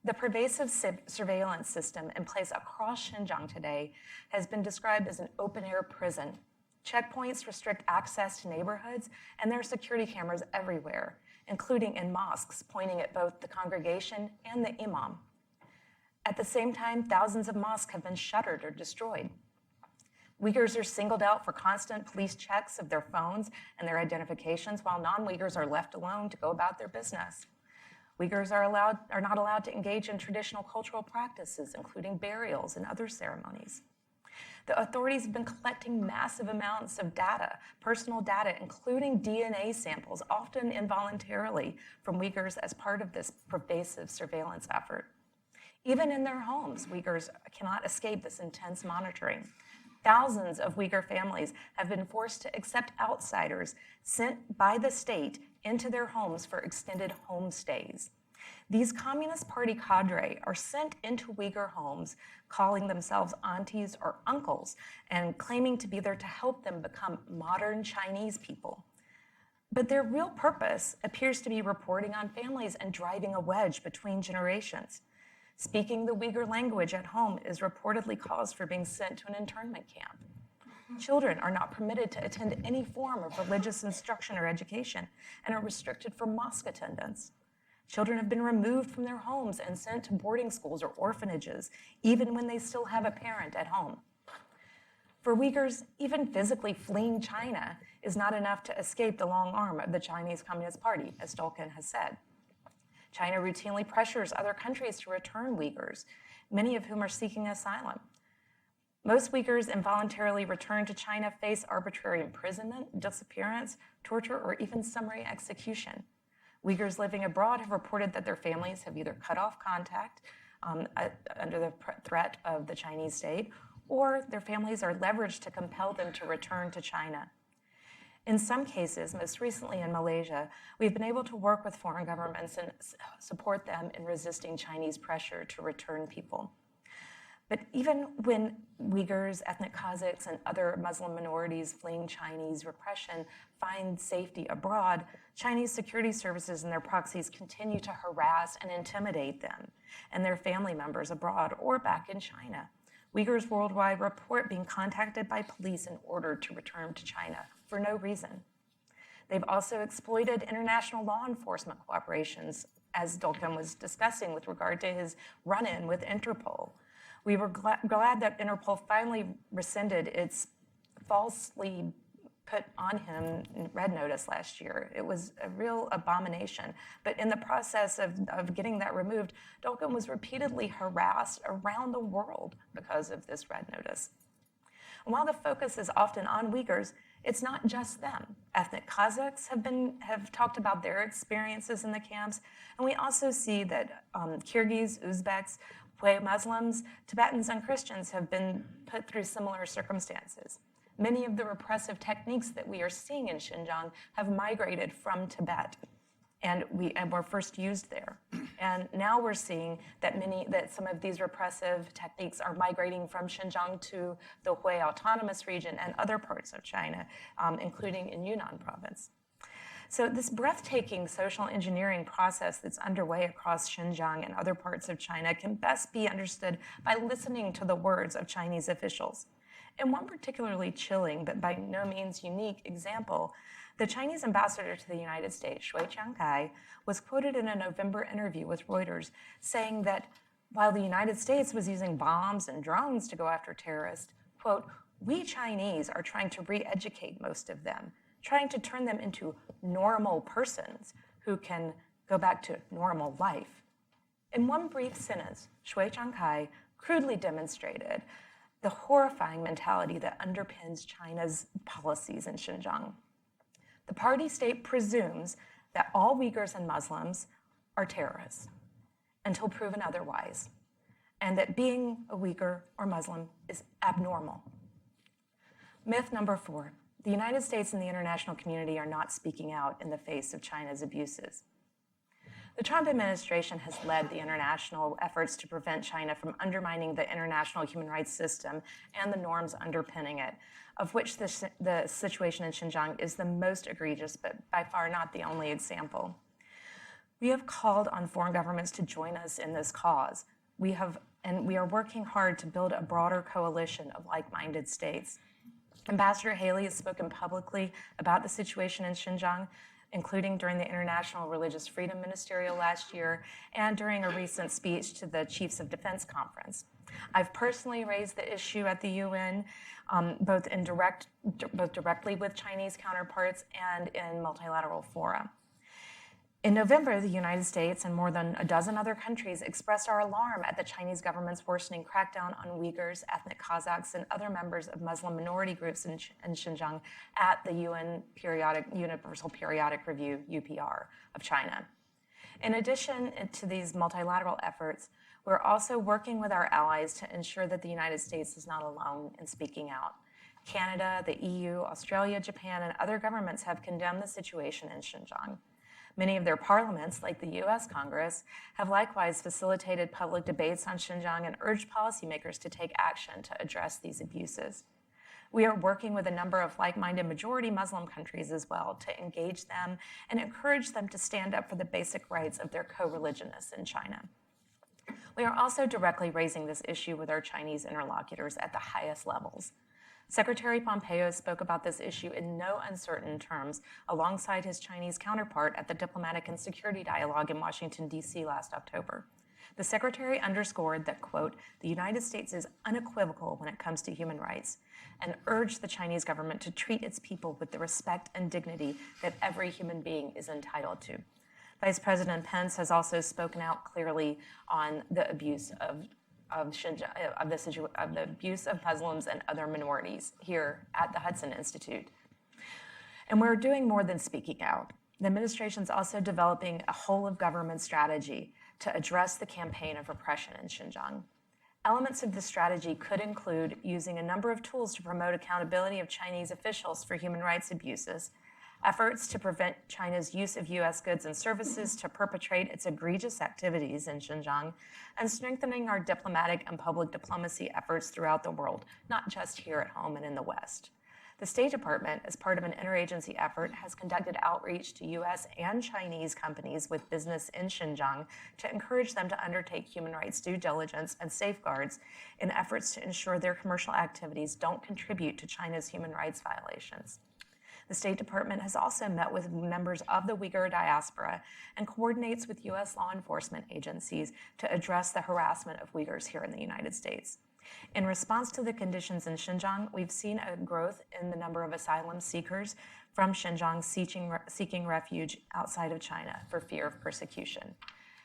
The pervasive surveillance system in place across Xinjiang today has been described as an open-air prison. Checkpoints restrict access to neighborhoods, and there are security cameras everywhere, including in mosques, pointing at both the congregation and the imam. At the same time, thousands of mosques have been shuttered or destroyed. Uyghurs are singled out for constant police checks of their phones and their identifications, while non-Uyghurs are left alone to go about their business. Uyghurs are not allowed to engage in traditional cultural practices, including burials and other ceremonies. The authorities have been collecting massive amounts of data, personal data, including DNA samples, often involuntarily, from Uyghurs as part of this pervasive surveillance effort. Even in their homes, Uyghurs cannot escape this intense monitoring. Thousands of Uyghur families have been forced to accept outsiders sent by the state into their homes for extended homestays. These Communist Party cadre are sent into Uyghur homes, calling themselves aunties or uncles, and claiming to be there to help them become modern Chinese people. But their real purpose appears to be reporting on families and driving a wedge between generations. Speaking the Uyghur language at home is reportedly cause for being sent to an internment camp. Children are not permitted to attend any form of religious instruction or education and are restricted from mosque attendance. Children have been removed from their homes and sent to boarding schools or orphanages, even when they still have a parent at home. For Uyghurs, even physically fleeing China is not enough to escape the long arm of the Chinese Communist Party, as Dolken has said. China routinely pressures other countries to return Uyghurs, many of whom are seeking asylum. Most Uyghurs involuntarily returned to China face arbitrary imprisonment, disappearance, torture, or even summary execution. Uyghurs living abroad have reported that their families have either cut off contact under the threat of the Chinese state, or their families are leveraged to compel them to return to China. In some cases, most recently in Malaysia, we've been able to work with foreign governments and support them in resisting Chinese pressure to return people. But even when Uyghurs, ethnic Kazakhs, and other Muslim minorities fleeing Chinese repression find safety abroad, Chinese security services and their proxies continue to harass and intimidate them and their family members abroad or back in China. Uyghurs worldwide report being contacted by police and ordered to return to China for no reason. They've also exploited international law enforcement cooperations, as Dolken was discussing with regard to his run-in with Interpol. We were glad that Interpol finally rescinded its falsely put on him red notice last year. It was a real abomination. But in the process of getting that removed, Dolken was repeatedly harassed around the world because of this red notice. And while the focus is often on Uyghurs, it's not just them. Ethnic Kazakhs have talked about their experiences in the camps, and we also see that Kyrgyz, Uzbeks, Hui Muslims, Tibetans, and Christians have been put through similar circumstances. Many of the repressive techniques that we are seeing in Xinjiang have migrated from Tibet, and were first used there. And now we're seeing that some of these repressive techniques are migrating from Xinjiang to the Hui Autonomous Region and other parts of China, including in Yunnan province. So this breathtaking social engineering process that's underway across Xinjiang and other parts of China can best be understood by listening to the words of Chinese officials. In one particularly chilling, but by no means unique example, the Chinese ambassador to the United States, Shui Changkai, was quoted in a November interview with Reuters saying that while the United States was using bombs and drones to go after terrorists, quote, "We Chinese are trying to re-educate most of them, trying to turn them into normal persons who can go back to normal life." In one brief sentence, Shui Changkai crudely demonstrated the horrifying mentality that underpins China's policies in Xinjiang. The party state presumes that all Uyghurs and Muslims are terrorists until proven otherwise, and that being a Uyghur or Muslim is abnormal. Myth number 4, the United States and the international community are not speaking out in the face of China's abuses. The Trump administration has led the international efforts to prevent China from undermining the international human rights system and the norms underpinning it, of which the situation in Xinjiang is the most egregious, but by far not the only example. We have called on foreign governments to join us in this cause. We are working hard to build a broader coalition of like-minded states. Ambassador Haley has spoken publicly about the situation in Xinjiang, including during the International Religious Freedom Ministerial last year and during a recent speech to the Chiefs of Defense Conference. I've personally raised the issue at the UN, both directly with Chinese counterparts and in multilateral fora. In November, the United States and more than a dozen other countries expressed our alarm at the Chinese government's worsening crackdown on Uyghurs, ethnic Kazakhs, and other members of Muslim minority groups in Xinjiang at the Universal Periodic Review, UPR, of China. In addition to these multilateral efforts, we're also working with our allies to ensure that the United States is not alone in speaking out. Canada, the EU, Australia, Japan, and other governments have condemned the situation in Xinjiang. Many of their parliaments, like the US Congress, have likewise facilitated public debates on Xinjiang and urged policymakers to take action to address these abuses. We are working with a number of like-minded majority Muslim countries as well to engage them and encourage them to stand up for the basic rights of their co-religionists in China. We are also directly raising this issue with our Chinese interlocutors at the highest levels. Secretary Pompeo spoke about this issue in no uncertain terms alongside his Chinese counterpart at the Diplomatic and Security Dialogue in Washington, D.C. last October. The Secretary underscored that, quote, the United States is unequivocal when it comes to human rights, and urged the Chinese government to treat its people with the respect and dignity that every human being is entitled to. Vice President Pence has also spoken out clearly on the abuse of the abuse of Muslims and other minorities here at the Hudson Institute. And we're doing more than speaking out. The administration's also developing a whole-of-government strategy to address the campaign of repression in Xinjiang. Elements of this strategy could include using a number of tools to promote accountability of Chinese officials for human rights abuses, efforts to prevent China's use of U.S. goods and services to perpetrate its egregious activities in Xinjiang, and strengthening our diplomatic and public diplomacy efforts throughout the world, not just here at home and in the West. The State Department, as part of an interagency effort, has conducted outreach to U.S. and Chinese companies with business in Xinjiang to encourage them to undertake human rights due diligence and safeguards in efforts to ensure their commercial activities don't contribute to China's human rights violations. The State Department has also met with members of the Uyghur diaspora and coordinates with U.S. law enforcement agencies to address the harassment of Uyghurs here in the United States. In response to the conditions in Xinjiang, we've seen a growth in the number of asylum seekers from Xinjiang seeking refuge outside of China for fear of persecution,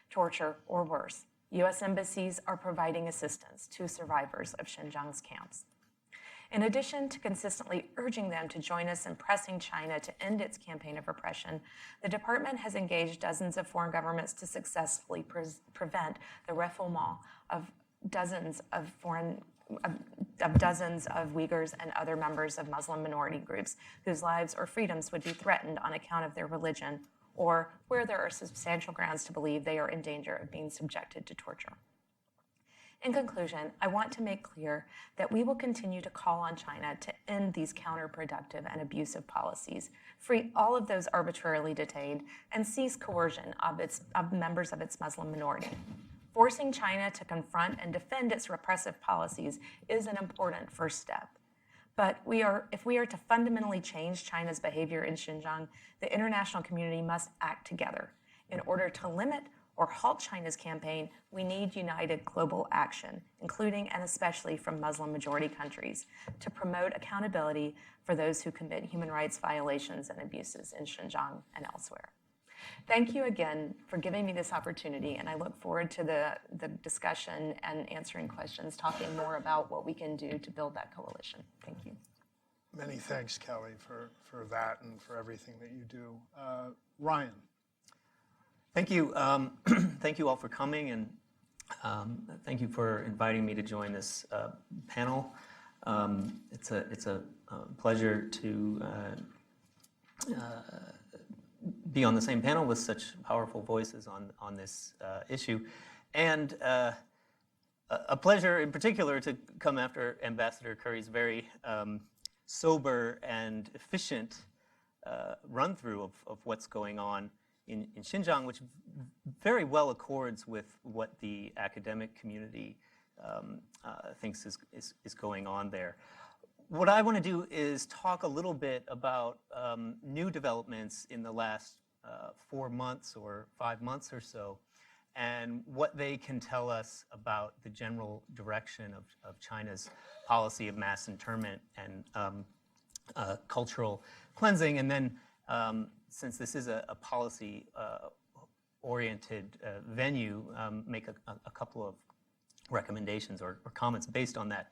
torture, or worse. U.S. embassies are providing assistance to survivors of Xinjiang's camps. In addition to consistently urging them to join us in pressing China to end its campaign of repression, the department has engaged dozens of foreign governments to successfully prevent the refoulement of dozens of Uyghurs and other members of Muslim minority groups whose lives or freedoms would be threatened on account of their religion, or where there are substantial grounds to believe they are in danger of being subjected to torture. In conclusion, I want to make clear that we will continue to call on China to end these counterproductive and abusive policies, free all of those arbitrarily detained, and cease coercion of members of its Muslim minority. Forcing China to confront and defend its repressive policies is an important first step. But if we are to fundamentally change China's behavior in Xinjiang, the international community must act together. In order to limit or halt China's campaign, we need united global action, including and especially from Muslim-majority countries, to promote accountability for those who commit human rights violations and abuses in Xinjiang and elsewhere. Thank you again for giving me this opportunity, and I look forward to the discussion and answering questions, talking more about what we can do to build that coalition. Thank you. Many thanks, Kelly, for that and for everything that you do. Ryan. Thank you. Thank you all for coming, and thank you for inviting me to join this panel. It's a pleasure to be on the same panel with such powerful voices on this issue, and a pleasure in particular to come after Ambassador Curry's very sober and efficient run-through of what's going on in Xinjiang, which very well accords with what the academic community thinks is going on there. What I want to do is talk a little bit about new developments in the last 4 months or 5 months or so, and what they can tell us about the general direction of China's policy of mass internment and cultural cleansing. And then, since this is a policy oriented venue, make a couple of recommendations or comments based on that.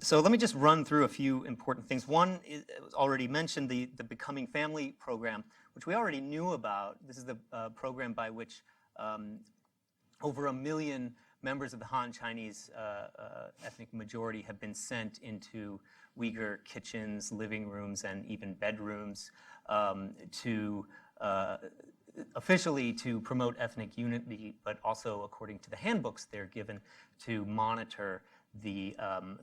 So let me just run through a few important things. One is, it was already mentioned, the Becoming Family program, which we already knew about. This is the program by which over 1 million members of the Han Chinese ethnic majority have been sent into Uyghur kitchens, living rooms, and even bedrooms to officially to promote ethnic unity, but also according to the handbooks they're given to monitor the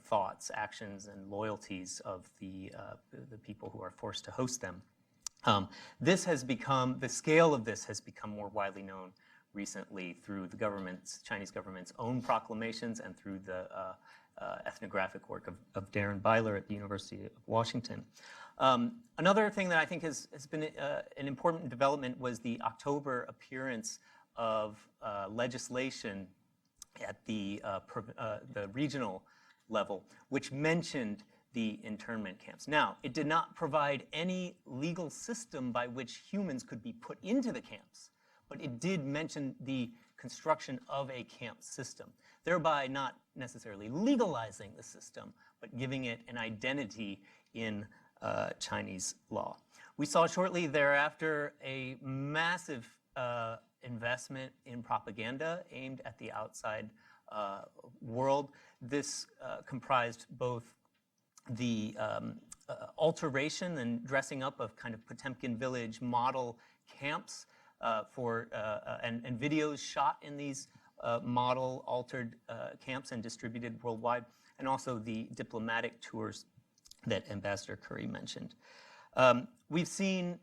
thoughts, actions, and loyalties of the people who are forced to host them. This has become, the scale of this has become more widely known recently through the Chinese government's own proclamations and through the ethnographic work of Darren Byler at the University of Washington. Another thing that I think has been an important development was the October appearance of legislation at the regional level, which mentioned the internment camps. Now, it did not provide any legal system by which humans could be put into the camps, but it did mention the construction of a camp system, thereby not necessarily legalizing the system, but giving it an identity in Chinese law. We saw shortly thereafter a massive investment in propaganda aimed at the outside world. This comprised both the alteration and dressing up of kind of Potemkin village model camps and videos shot in these model altered camps and distributed worldwide, and also the diplomatic tours that Ambassador Curry mentioned. We've seen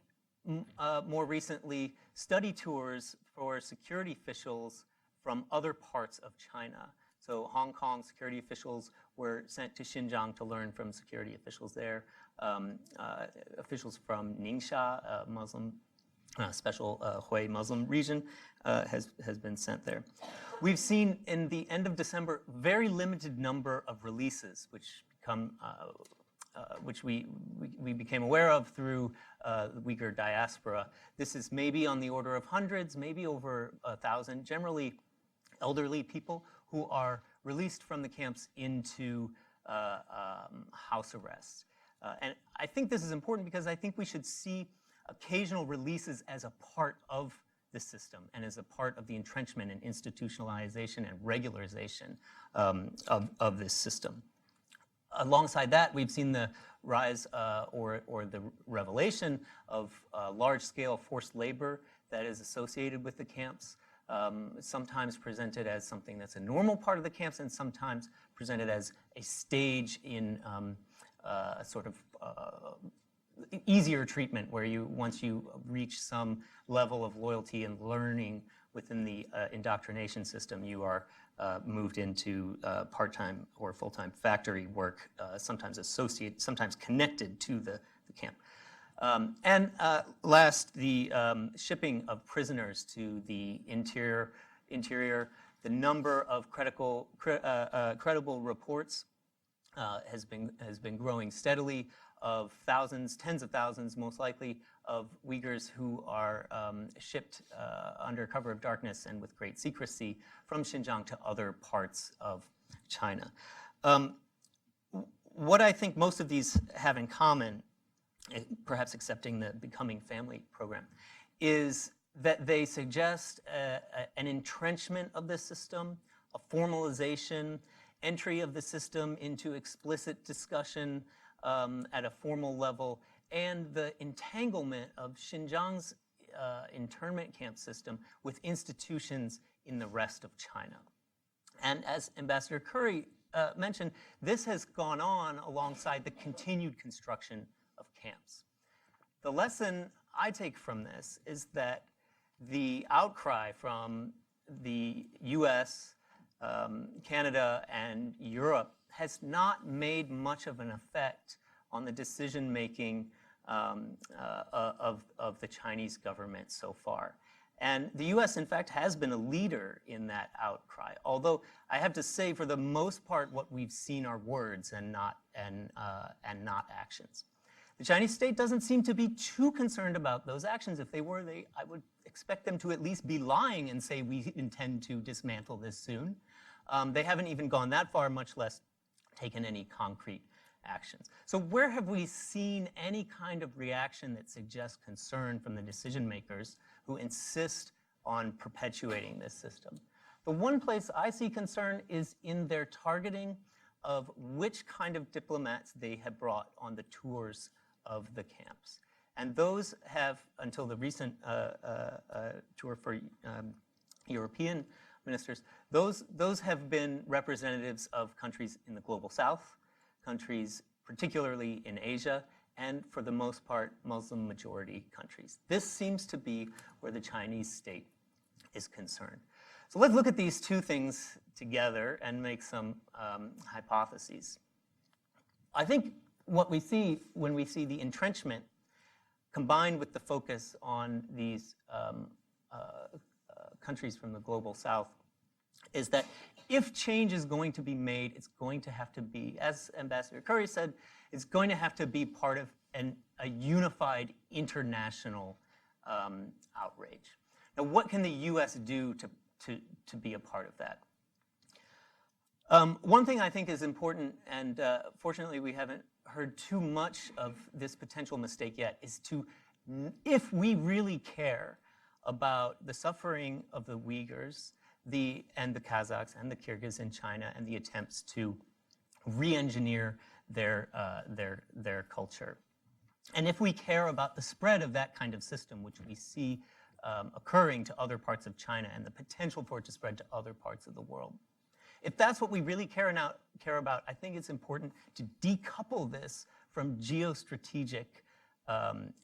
more recently study tours for security officials from other parts of China. So Hong Kong security officials were sent to Xinjiang to learn from security officials there. Officials from Ningxia, Muslim special Hui Muslim region has been sent there. We've seen in the end of December very limited number of releases, which we became aware of through the Uyghur diaspora. This is maybe on the order of hundreds, maybe over 1,000, generally elderly people who are released from the camps into house arrest. And I think this is important because I think we should see occasional releases as a part of the system and as a part of the entrenchment and institutionalization and regularization of this system. Alongside that, we've seen the rise or the revelation of large-scale forced labor that is associated with the camps, sometimes presented as something that's a normal part of the camps and sometimes presented as a stage in a sort of easier treatment where once you reach some level of loyalty and learning within the indoctrination system, you are moved into part-time or full-time factory work, sometimes connected to the camp. And last, the shipping of prisoners to the interior. The number of credible reports has been growing steadily of thousands, tens of thousands, most likely, of Uyghurs who are shipped under cover of darkness and with great secrecy from Xinjiang to other parts of China. What I think most of these have in common, perhaps excepting the Becoming Family program, is that they suggest an entrenchment of the system, a formalization, entry of the system into explicit discussion at a formal level, and the entanglement of Xinjiang's internment camp system with institutions in the rest of China. And as Ambassador Curry mentioned, this has gone on alongside the continued construction of camps. The lesson I take from this is that the outcry from the US, Canada, and Europe has not made much of an effect on the decision-making of the Chinese government so far. And the US, in fact, has been a leader in that outcry. Although I have to say, for the most part, what we've seen are words and not actions. The Chinese state doesn't seem to be too concerned about those actions. If they were, I would expect them to at least be lying and say we intend to dismantle this soon. They haven't even gone that far, much less taken any concrete actions. So where have we seen any kind of reaction that suggests concern from the decision makers who insist on perpetuating this system? The one place I see concern is in their targeting of which kind of diplomats they have brought on the tours of the camps. And those have, until the recent tour for European ministers, those have been representatives of countries in the global south, countries particularly in Asia, and for the most part, Muslim majority countries. This seems to be where the Chinese state is concerned. So let's look at these two things together and make some hypotheses. I think what we see when we see the entrenchment combined with the focus on these countries from the global south is that if change is going to be made, it's going to have to be, as Ambassador Curry said, it's going to have to be part of a unified international outrage. Now, what can the U.S. do to be a part of that? One thing I think is important, and fortunately we haven't heard too much of this potential mistake yet, is if we really care about the suffering of the Uyghurs, and the Kazakhs and the Kyrgyz in China, and the attempts to re-engineer their culture. And if we care about the spread of that kind of system, which we see occurring to other parts of China and the potential for it to spread to other parts of the world. If that's what we really care about, I think it's important to decouple this from geostrategic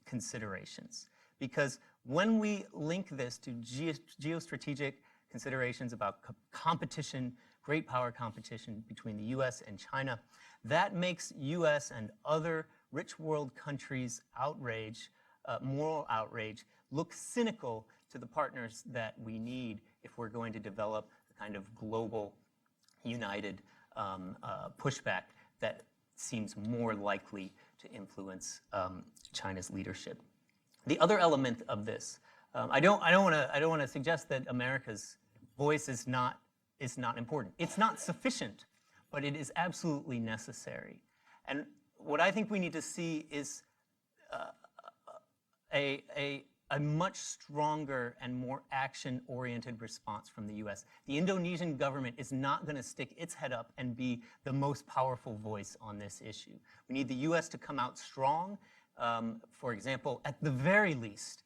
considerations. Because when we link this to geostrategic considerations about competition, great power competition between the US and China, that makes US and other rich world countries' outrage, moral outrage, look cynical to the partners that we need if we're going to develop the kind of global, united pushback that seems more likely to influence China's leadership. The other element of this, I don't want to suggest that America's voice is not important. It's not sufficient, but it is absolutely necessary. And what I think we need to see is a much stronger and more action-oriented response from the US. The Indonesian government is not going to stick its head up and be the most powerful voice on this issue. We need the US to come out strong, for example, at the very least,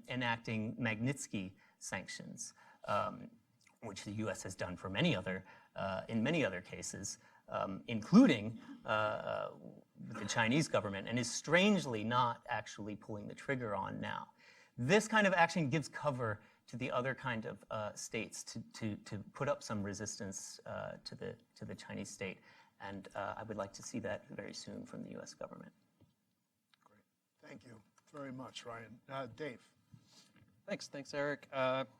enacting Magnitsky sanctions, which the US has done for in many other cases, including the Chinese government, and is strangely not actually pulling the trigger on now. This kind of action gives cover to the other kind of states to put up some resistance to the Chinese state, and I would like to see that very soon from the US government. Great, thank you very much, Ryan. Dave. Thanks, Eric.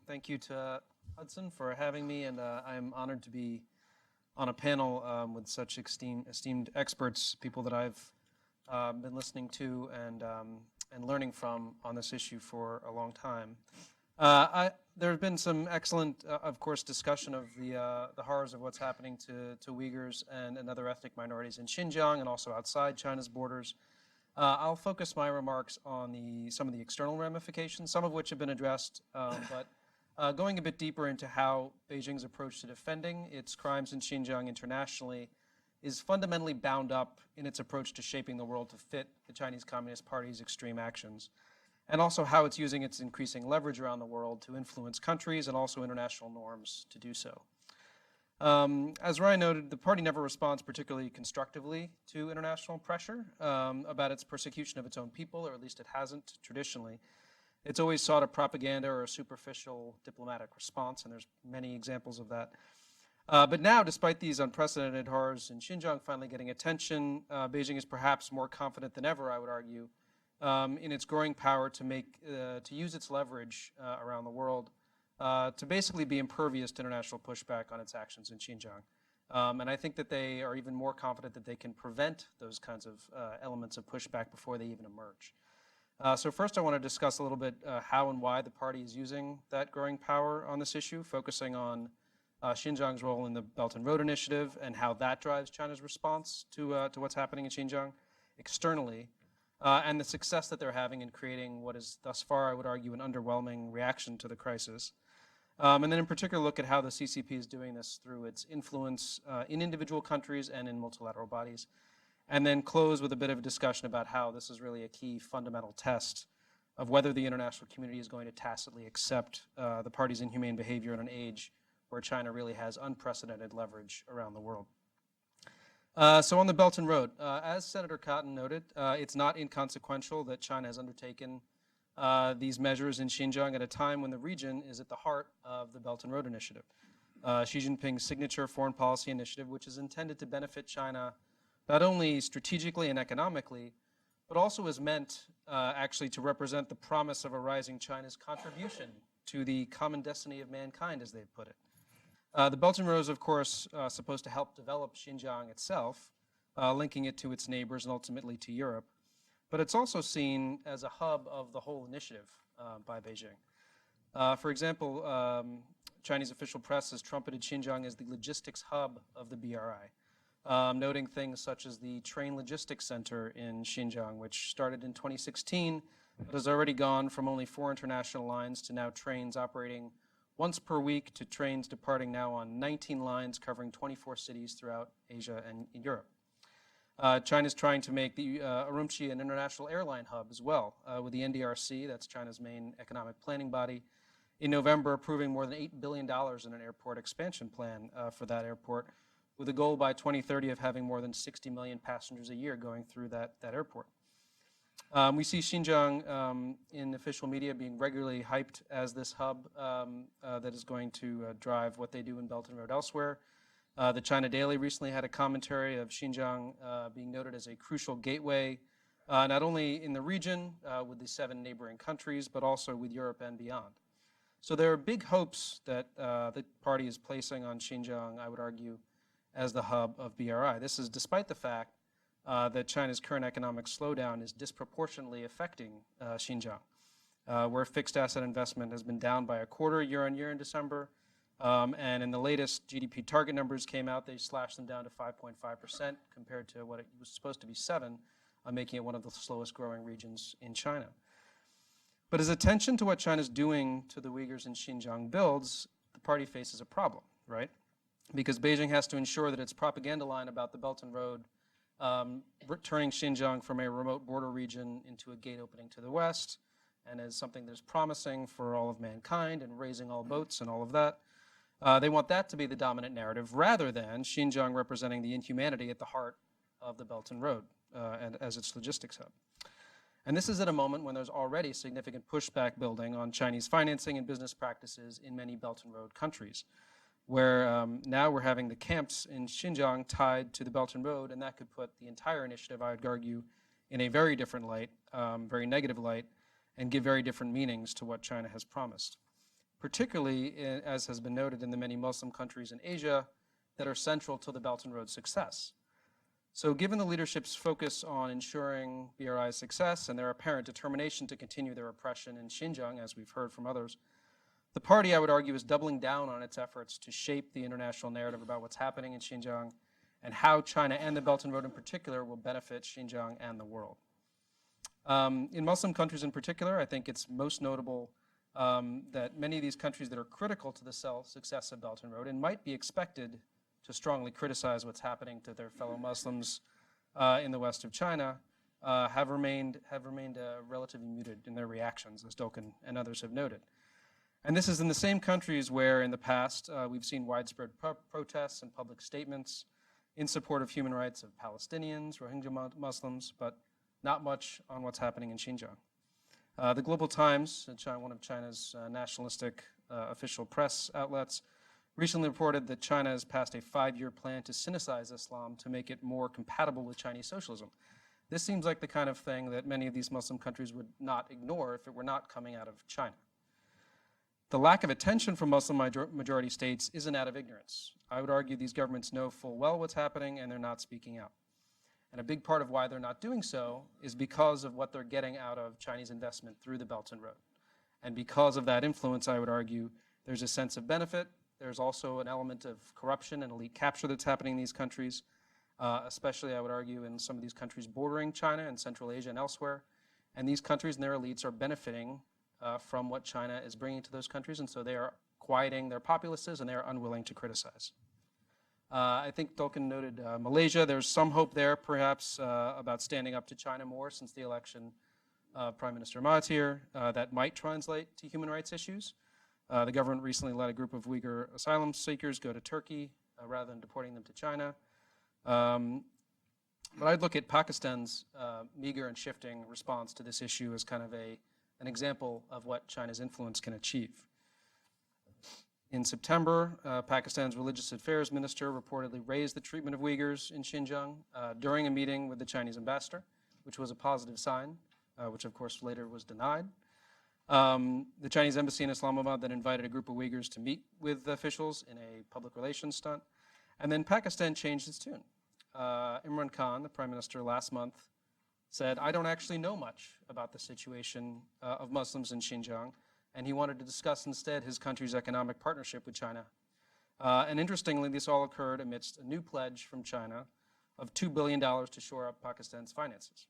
Thank you to Hudson for having me, and I'm honored to be on a panel with such esteemed experts, people that I've been listening to and learning from on this issue for a long time. There have been some excellent, of course, discussion of the horrors of what's happening to Uyghurs and other ethnic minorities in Xinjiang and also outside China's borders. I'll focus my remarks on some of the external ramifications, some of which have been addressed, but going a bit deeper into how Beijing's approach to defending its crimes in Xinjiang internationally is fundamentally bound up in its approach to shaping the world to fit the Chinese Communist Party's extreme actions, and also how it's using its increasing leverage around the world to influence countries and also international norms to do so. As Ryan noted, the party never responds particularly constructively to international pressure about its persecution of its own people, or at least it hasn't traditionally. It's always sought a propaganda or a superficial diplomatic response, and there's many examples of that. But now, despite these unprecedented horrors in Xinjiang finally getting attention, Beijing is perhaps more confident than ever, I would argue, in its growing power to use its leverage around the world to basically be impervious to international pushback on its actions in Xinjiang. And I think that they are even more confident that they can prevent those kinds of elements of pushback before they even emerge. So first I want to discuss a little bit how and why the party is using that growing power on this issue, focusing on Xinjiang's role in the Belt and Road Initiative and how that drives China's response to what's happening in Xinjiang externally, and the success that they're having in creating what is thus far, I would argue, an underwhelming reaction to the crisis. And then in particular look at how the CCP is doing this through its influence in individual countries and in multilateral bodies. And then close with a bit of a discussion about how this is really a key fundamental test of whether the international community is going to tacitly accept the party's inhumane behavior in an age where China really has unprecedented leverage around the world. So on the Belt and Road, as Senator Cotton noted, it's not inconsequential that China has undertaken these measures in Xinjiang at a time when the region is at the heart of the Belt and Road Initiative, Xi Jinping's signature foreign policy initiative, which is intended to benefit China not only strategically and economically, but also is meant actually to represent the promise of a rising China's contribution to the common destiny of mankind, as they've put it. The Belt and Road is, of course, supposed to help develop Xinjiang itself, linking it to its neighbors and ultimately to Europe. But it's also seen as a hub of the whole initiative by Beijing. For example, Chinese official press has trumpeted Xinjiang as the logistics hub of the BRI, noting things such as the Train Logistics Center in Xinjiang, which started in 2016, but has already gone from only 4 international lines to now trains operating once per week to trains departing now on 19 lines covering 24 cities throughout Asia and Europe. China's trying to make the Urumqi an international airline hub as well, with the NDRC, that's China's main economic planning body, in November approving more than $8 billion in an airport expansion plan for that airport, with a goal by 2030 of having more than 60 million passengers a year going through that airport. We see Xinjiang in official media being regularly hyped as this hub that is going to drive what they do in Belt and Road elsewhere. The China Daily recently had a commentary of Xinjiang being noted as a crucial gateway, not only in the region with the 7 neighboring countries, but also with Europe and beyond. So there are big hopes that the party is placing on Xinjiang, I would argue, as the hub of BRI. This is despite the fact that China's current economic slowdown is disproportionately affecting Xinjiang, where fixed asset investment has been down by 1/4 year-on-year in December. And in the latest GDP target numbers came out, they slashed them down to 5.5% compared to what it was supposed to be 7%, making it one of the slowest growing regions in China. But as attention to what China's doing to the Uyghurs in Xinjiang builds, the party faces a problem, right? Because Beijing has to ensure that its propaganda line about the Belt and Road turning Xinjiang from a remote border region into a gate opening to the West, and as something that is promising for all of mankind and raising all boats and all of that. They want that to be the dominant narrative rather than Xinjiang representing the inhumanity at the heart of the Belt and Road and as its logistics hub. And this is at a moment when there's already significant pushback building on Chinese financing and business practices in many Belt and Road countries, where now we're having the camps in Xinjiang tied to the Belt and Road, and that could put the entire initiative, I would argue, in a very different light, very negative light, and give very different meanings to what China has promised, particularly, as has been noted, in the many Muslim countries in Asia that are central to the Belt and Road success. So given the leadership's focus on ensuring BRI's success and their apparent determination to continue their oppression in Xinjiang, as we've heard from others, the party, I would argue, is doubling down on its efforts to shape the international narrative about what's happening in Xinjiang and how China and the Belt and Road in particular will benefit Xinjiang and the world. In Muslim countries in particular, I think it's most notable that many of these countries that are critical to the success of Belt and Road and might be expected to strongly criticize what's happening to their fellow Muslims in the west of China have remained relatively muted in their reactions, as Dolkin and others have noted. And this is in the same countries where in the past we've seen widespread protests and public statements in support of human rights of Palestinians, Rohingya Muslims, but not much on what's happening in Xinjiang. The Global Times, one of China's nationalistic official press outlets, recently reported that China has passed a 5-year plan to sinicize Islam to make it more compatible with Chinese socialism. This seems like the kind of thing that many of these Muslim countries would not ignore if it were not coming out of China. The lack of attention from Muslim majority states isn't out of ignorance. I would argue these governments know full well what's happening and they're not speaking out. And a big part of why they're not doing so is because of what they're getting out of Chinese investment through the Belt and Road. And because of that influence, I would argue there's a sense of benefit. There's also an element of corruption and elite capture that's happening in these countries, especially, I would argue, in some of these countries bordering China and Central Asia and elsewhere. And these countries and their elites are benefiting from what China is bringing to those countries, and so they are quieting their populaces and they are unwilling to criticize. I think Tolkien noted Malaysia. There's some hope there, perhaps, about standing up to China more since the election of Prime Minister Mahathir. That might translate to human rights issues. The government recently let a group of Uyghur asylum seekers go to Turkey rather than deporting them to China. But I'd look at Pakistan's meager and shifting response to this issue as kind of an example of what China's influence can achieve. In September, Pakistan's religious affairs minister reportedly raised the treatment of Uyghurs in Xinjiang during a meeting with the Chinese ambassador, which was a positive sign, which of course later was denied. The Chinese embassy in Islamabad then invited a group of Uyghurs to meet with officials in a public relations stunt. And then Pakistan changed its tune. Imran Khan, the prime minister last month, said, I don't actually know much about the situation of Muslims in Xinjiang, and he wanted to discuss instead his country's economic partnership with China. And interestingly, this all occurred amidst a new pledge from China of $2 billion to shore up Pakistan's finances.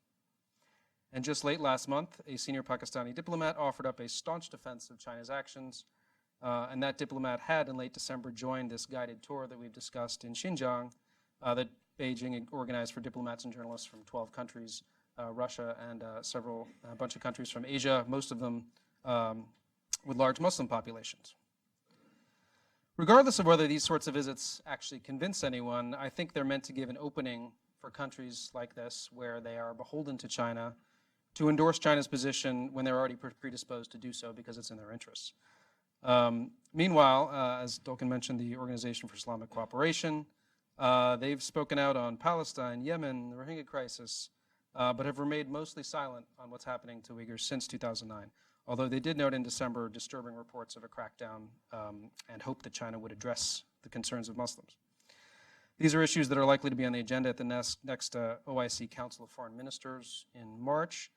And just late last month, a senior Pakistani diplomat offered up a staunch defense of China's actions, and that diplomat had in late December joined this guided tour that we've discussed in Xinjiang that Beijing organized for diplomats and journalists from 12 countries, Russia and a bunch of countries from Asia, most of them with large Muslim populations. Regardless of whether these sorts of visits actually convince anyone, I think they're meant to give an opening for countries like this where they are beholden to China to endorse China's position when they're already predisposed to do so because it's in their interests. Meanwhile, as Tolkien mentioned, the Organization for Islamic Cooperation, they've spoken out on Palestine, Yemen, the Rohingya crisis, but have remained mostly silent on what's happening to Uyghurs since 2009. Although they did note in December disturbing reports of a crackdown and hope that China would address the concerns of Muslims. These are issues that are likely to be on the agenda at the next OIC Council of Foreign Ministers in March.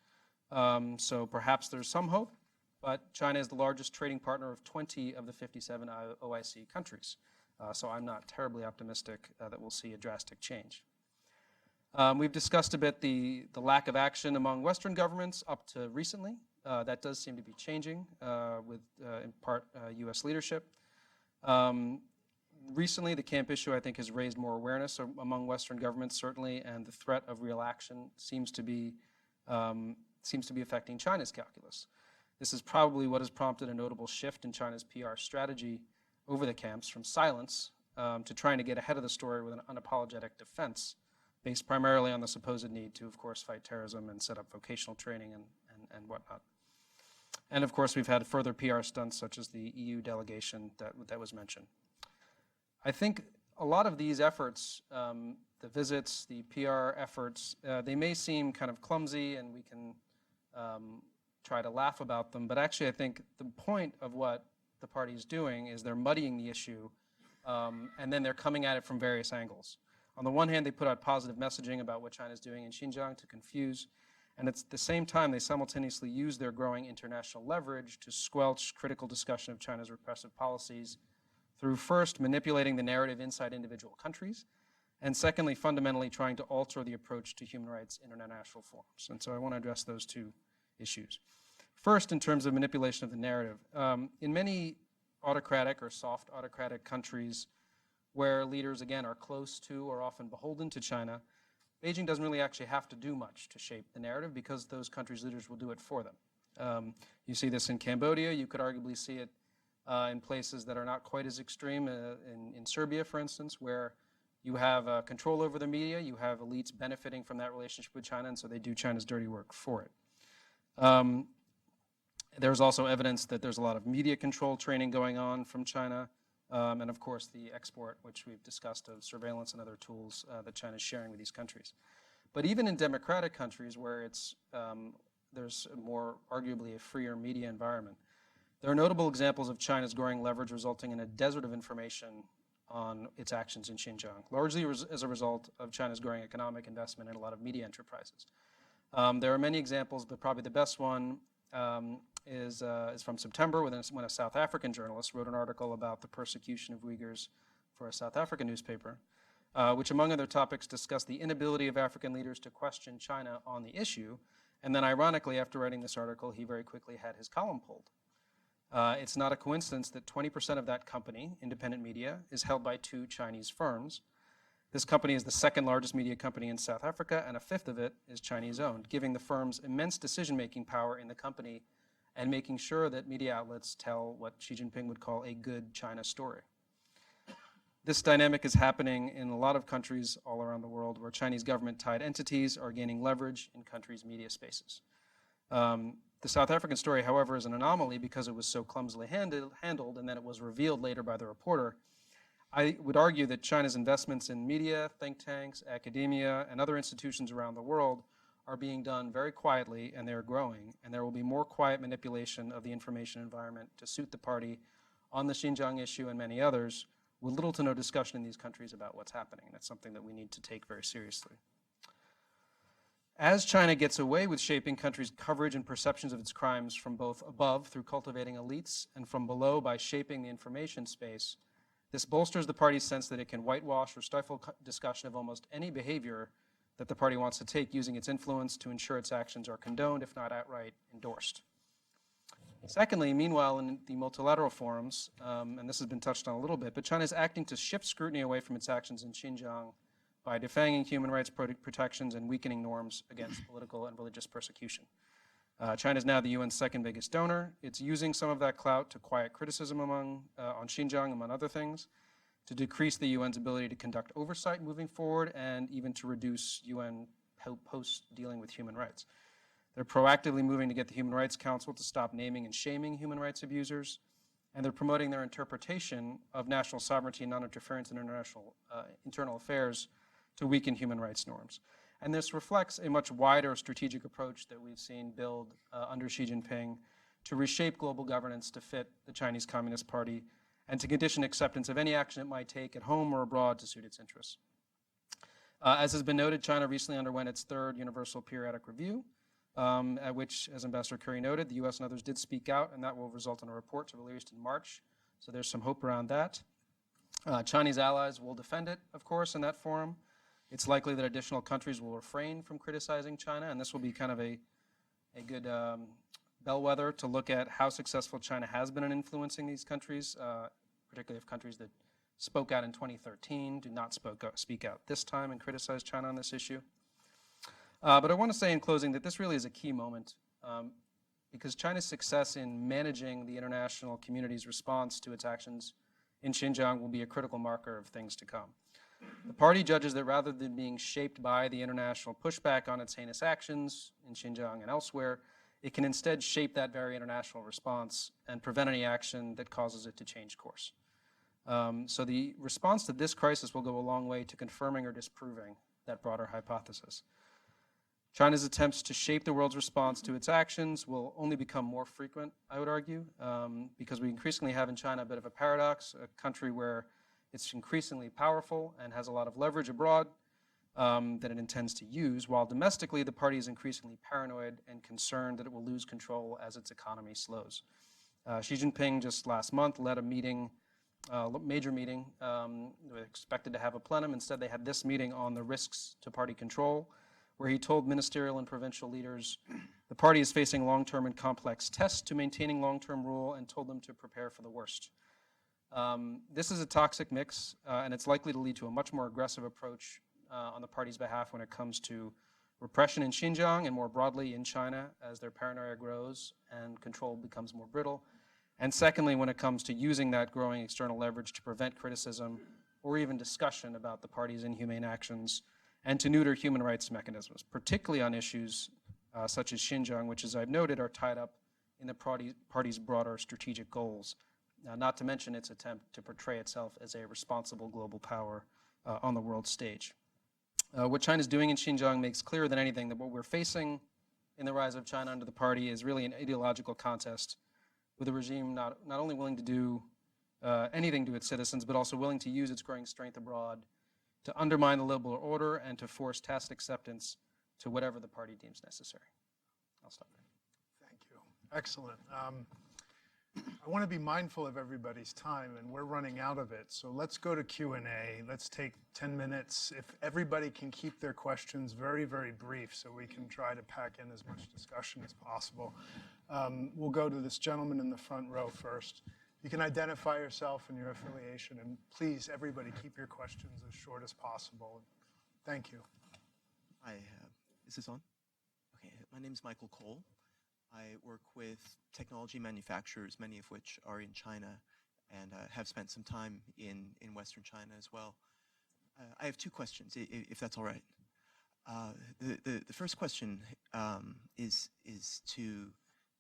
So perhaps there's some hope, but China is the largest trading partner of 20 of the 57 OIC countries. So I'm not terribly optimistic that we'll see a drastic change. We've discussed a bit the lack of action among Western governments up to recently. That does seem to be changing with, in part, U.S. leadership. Recently, the camp issue, I think, has raised more awareness among Western governments, certainly, and the threat of real action seems to be affecting China's calculus. This is probably what has prompted a notable shift in China's PR strategy over the camps from silence to trying to get ahead of the story with an unapologetic defense based primarily on the supposed need to, of course, fight terrorism and set up vocational training and whatnot. And of course, we've had further PR stunts such as the EU delegation that was mentioned. I think a lot of these efforts, the visits, the PR efforts, they may seem kind of clumsy and we can try to laugh about them, but actually I think the point of what the party is doing is they're muddying the issue and then they're coming at it from various angles. On the one hand, they put out positive messaging about what China's doing in Xinjiang to confuse, and at the same time, they simultaneously use their growing international leverage to squelch critical discussion of China's repressive policies through first manipulating the narrative inside individual countries, and secondly, fundamentally trying to alter the approach to human rights in international forums. And so I want to address those two issues. First, in terms of manipulation of the narrative, in many autocratic or soft autocratic countries where leaders, again, are close to or often beholden to China, Beijing doesn't really actually have to do much to shape the narrative because those countries' leaders will do it for them. You see this in Cambodia. You could arguably see it in places that are not quite as extreme, in Serbia, for instance, where you have control over the media, you have elites benefiting from that relationship with China, and so they do China's dirty work for it. There's also evidence that there's a lot of media control training going on from China, and of course the export, which we've discussed, of surveillance and other tools that China is sharing with these countries. But even in democratic countries where there's more arguably a freer media environment, There are notable examples of China's growing leverage resulting in a desert of information on its actions in Xinjiang, largely as a result of China's growing economic investment in a lot of media enterprises. There are many examples, but probably the best one is from September when a South African journalist wrote an article about the persecution of Uyghurs for a South African newspaper, which among other topics discussed the inability of African leaders to question China on the issue. And then ironically, after writing this article, he very quickly had his column pulled. It's not a coincidence that 20% of that company, independent media, is held by 2 Chinese firms. This company is the second largest media company in South Africa, and a fifth of it is Chinese-owned, giving the firms immense decision-making power in the company and making sure that media outlets tell what Xi Jinping would call a good China story. This dynamic is happening in a lot of countries all around the world where Chinese government-tied entities are gaining leverage in countries' media spaces. The South African story, however, is an anomaly because it was so clumsily handled and then it was revealed later by the reporter. I would argue that China's investments in media, think tanks, academia, and other institutions around the world are being done very quietly, and they're growing, and there will be more quiet manipulation of the information environment to suit the party on the Xinjiang issue and many others, with little to no discussion in these countries about what's happening. That's something that we need to take very seriously. As China gets away with shaping countries' coverage and perceptions of its crimes from both above through cultivating elites and from below by shaping the information space, this bolsters the party's sense that it can whitewash or stifle discussion of almost any behavior that the party wants to take using its influence to ensure its actions are condoned, if not outright endorsed. Secondly, meanwhile, in the multilateral forums, and this has been touched on a little bit, but China is acting to shift scrutiny away from its actions in Xinjiang by defanging human rights protections and weakening norms against political and religious persecution. China is now the UN's second biggest donor. It's using some of that clout to quiet criticism on Xinjiang, among other things, to decrease the UN's ability to conduct oversight moving forward, and even to reduce UN posts dealing with human rights. They're proactively moving to get the Human Rights Council to stop naming and shaming human rights abusers, and they're promoting their interpretation of national sovereignty and non-interference in internal affairs to weaken human rights norms. And this reflects a much wider strategic approach that we've seen build under Xi Jinping to reshape global governance to fit the Chinese Communist Party and to condition acceptance of any action it might take at home or abroad to suit its interests. As has been noted, China recently underwent its 3rd Universal Periodic Review, at which, as Ambassador Curry noted, the US and others did speak out, and that will result in a report to be released in March. So there's some hope around that. Chinese allies will defend it, of course, in that forum. It's likely that additional countries will refrain from criticizing China, and this will be kind of a good bellwether to look at how successful China has been in influencing these countries, particularly if countries that spoke out in 2013 do not speak out this time and criticize China on this issue. But I want to say in closing that this really is a key moment because China's success in managing the international community's response to its actions in Xinjiang will be a critical marker of things to come. The party judges that rather than being shaped by the international pushback on its heinous actions in Xinjiang and elsewhere, it can instead shape that very international response and prevent any action that causes it to change course. So the response to this crisis will go a long way to confirming or disproving that broader hypothesis. China's attempts to shape the world's response to its actions will only become more frequent, I would argue, because we increasingly have in China a bit of a paradox, a country where it's increasingly powerful and has a lot of leverage abroad that it intends to use, while domestically the party is increasingly paranoid and concerned that it will lose control as its economy slows. Xi Jinping just last month led a meeting, major meeting, expected to have a plenum. Instead, they had this meeting on the risks to party control, where he told ministerial and provincial leaders the party is facing long-term and complex tests to maintaining long-term rule and told them to prepare for the worst. This is a toxic mix, and it's likely to lead to a much more aggressive approach on the party's behalf when it comes to repression in Xinjiang and more broadly in China as their paranoia grows and control becomes more brittle. And secondly, when it comes to using that growing external leverage to prevent criticism or even discussion about the party's inhumane actions and to neuter human rights mechanisms, particularly on issues such as Xinjiang, which, as I've noted, are tied up in the party's broader strategic goals, not to mention its attempt to portray itself as a responsible global power on the world stage. What China's doing in Xinjiang makes clearer than anything that what we're facing in the rise of China under the party is really an ideological contest with a regime not only willing to do anything to its citizens, but also willing to use its growing strength abroad to undermine the liberal order and to force tacit acceptance to whatever the party deems necessary. I'll stop there. Thank you. Excellent. I want to be mindful of everybody's time, and we're running out of it. So let's go to Q&A. Let's take 10 minutes. If everybody can keep their questions very, very brief so we can try to pack in as much discussion as possible. We'll go to this gentleman in the front row first. You can identify yourself and your affiliation, and please, everybody, keep your questions as short as possible. Thank you. Hi, is this on? Okay, my name is Michael Cole. I work with technology manufacturers, many of which are in China, and have spent some time in Western China as well. I have two questions, if that's all right. The first question is to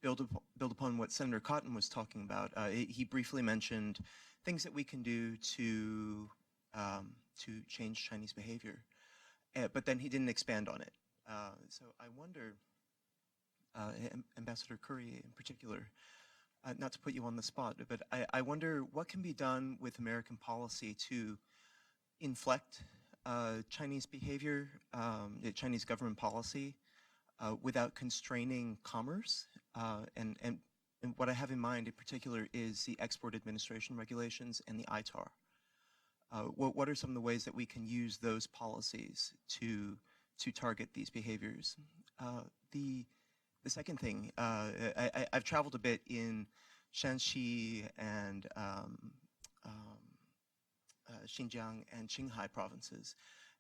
build upon what Senator Cotton was talking about. He briefly mentioned things that we can do to change Chinese behavior, but then he didn't expand on it. So I wonder, Ambassador Curry in particular, not to put you on the spot, but I wonder what can be done with American policy to inflect Chinese behavior, Chinese government policy, without constraining commerce. And what I have in mind in particular is the Export Administration Regulations and the ITAR. What are some of the ways that we can use those policies to target these behaviors? The second thing, I've traveled a bit in Shanxi and Xinjiang and Qinghai provinces,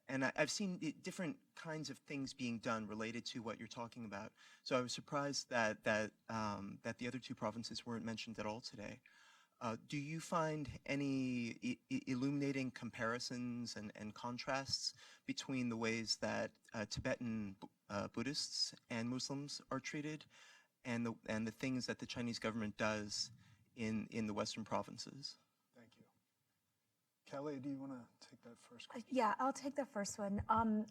and I've seen different kinds of things being done related to what you're talking about. So I was surprised that the other two provinces weren't mentioned at all today. Do you find any illuminating comparisons and contrasts between the ways that Tibetan Buddhists and Muslims are treated and the things that the Chinese government does in the Western provinces? Thank you. Kelly, do you want to take that first question? Yeah, I'll take the first one.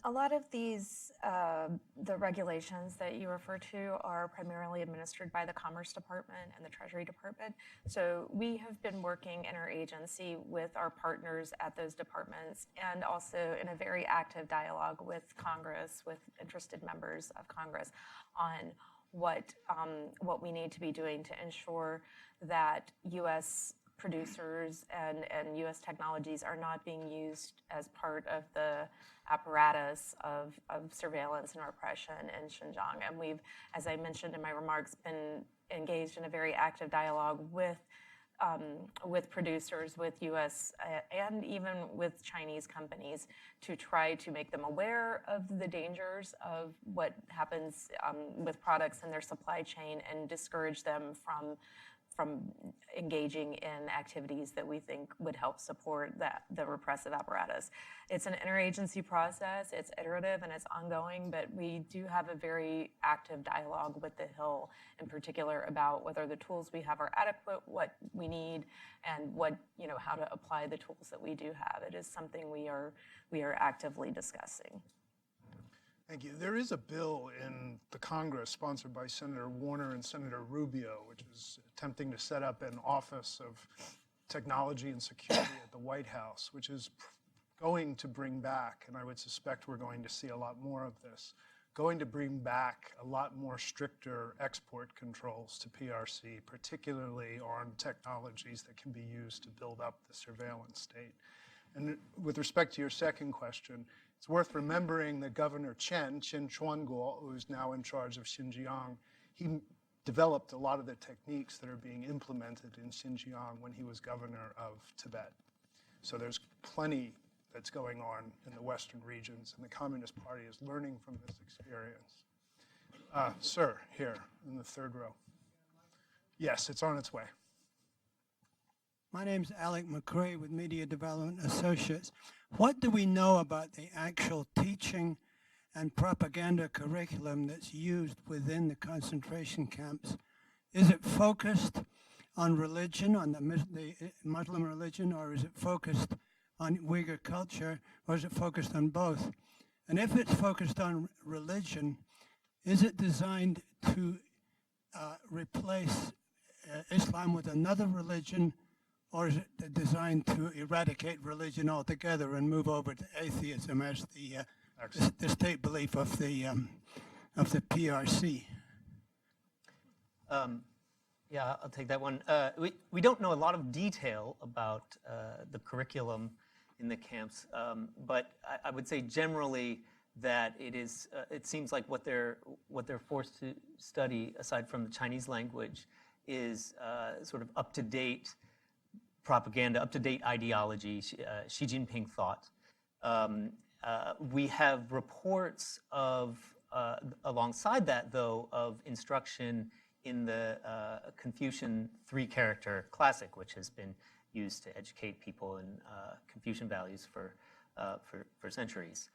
A lot of these, the regulations that you refer to are primarily administered by the Commerce Department and the Treasury Department. So we have been working interagency with our partners at those departments and also in a very active dialogue with Congress, with interested members of Congress on what we need to be doing to ensure that U.S. producers and U.S. technologies are not being used as part of the apparatus of surveillance and repression in Xinjiang. And we've, as I mentioned in my remarks, been engaged in a very active dialogue with producers, with U.S. And even with Chinese companies to try to make them aware of the dangers of what happens with products in their supply chain and discourage them from engaging in activities that we think would help support the repressive apparatus. It's an interagency process, it's iterative and it's ongoing, but we do have a very active dialogue with the Hill in particular about whether the tools we have are adequate, what we need, and how to apply the tools that we do have. It is something we are actively discussing. Thank you. There is a bill in the Congress sponsored by Senator Warner and Senator Rubio, which is attempting to set up an Office of Technology and Security at the White House, which is going to bring back, and I would suspect we're going to see a lot more of this, going to bring back a lot more stricter export controls to PRC, particularly on technologies that can be used to build up the surveillance state. And with respect to your second question, it's worth remembering that Governor Chen Chuanguo, who's now in charge of Xinjiang, he developed a lot of the techniques that are being implemented in Xinjiang when he was governor of Tibet. So there's plenty that's going on in the Western regions, and the Communist Party is learning from this experience. Sir, here in the third row. Yes, it's on its way. My name's Alec McCrae with Media Development Associates. What do we know about the actual teaching and propaganda curriculum that's used within the concentration camps? Is it focused on religion, on the Muslim religion, or is it focused on Uyghur culture, or is it focused on both? And if it's focused on religion, is it designed to replace Islam with another religion, or is it designed to eradicate religion altogether and move over to atheism as the state belief of the PRC? Yeah, I'll take that one. We don't know a lot of detail about the curriculum in the camps, but I would say generally that it seems like what they're forced to study, aside from the Chinese language, is sort of up-to-date propaganda, up-to-date ideology, Xi Jinping thought. We have reports of, alongside that though, of instruction in the Confucian three-character classic, which has been used to educate people in Confucian values for centuries.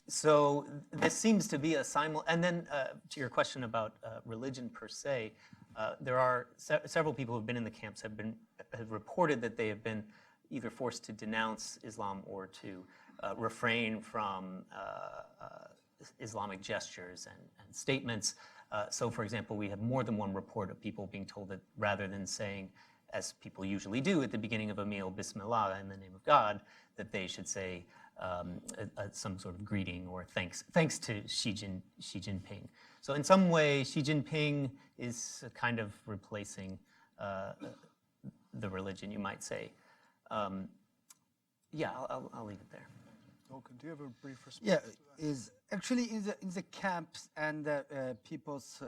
So this seems to be a and then to your question about religion per se, there are several people who have been in the camps have reported that they have been either forced to denounce Islam or to refrain from Islamic gestures and statements. So, for example, we have more than one report of people being told that rather than saying, as people usually do at the beginning of a meal, Bismillah, in the name of God, that they should say some sort of greeting or thanks to Xi Jinping. So in some way, Xi Jinping is kind of replacing the religion, you might say. Yeah, I'll leave it there. Volkan, do you have a brief response? Yeah, is actually in the camps and peoples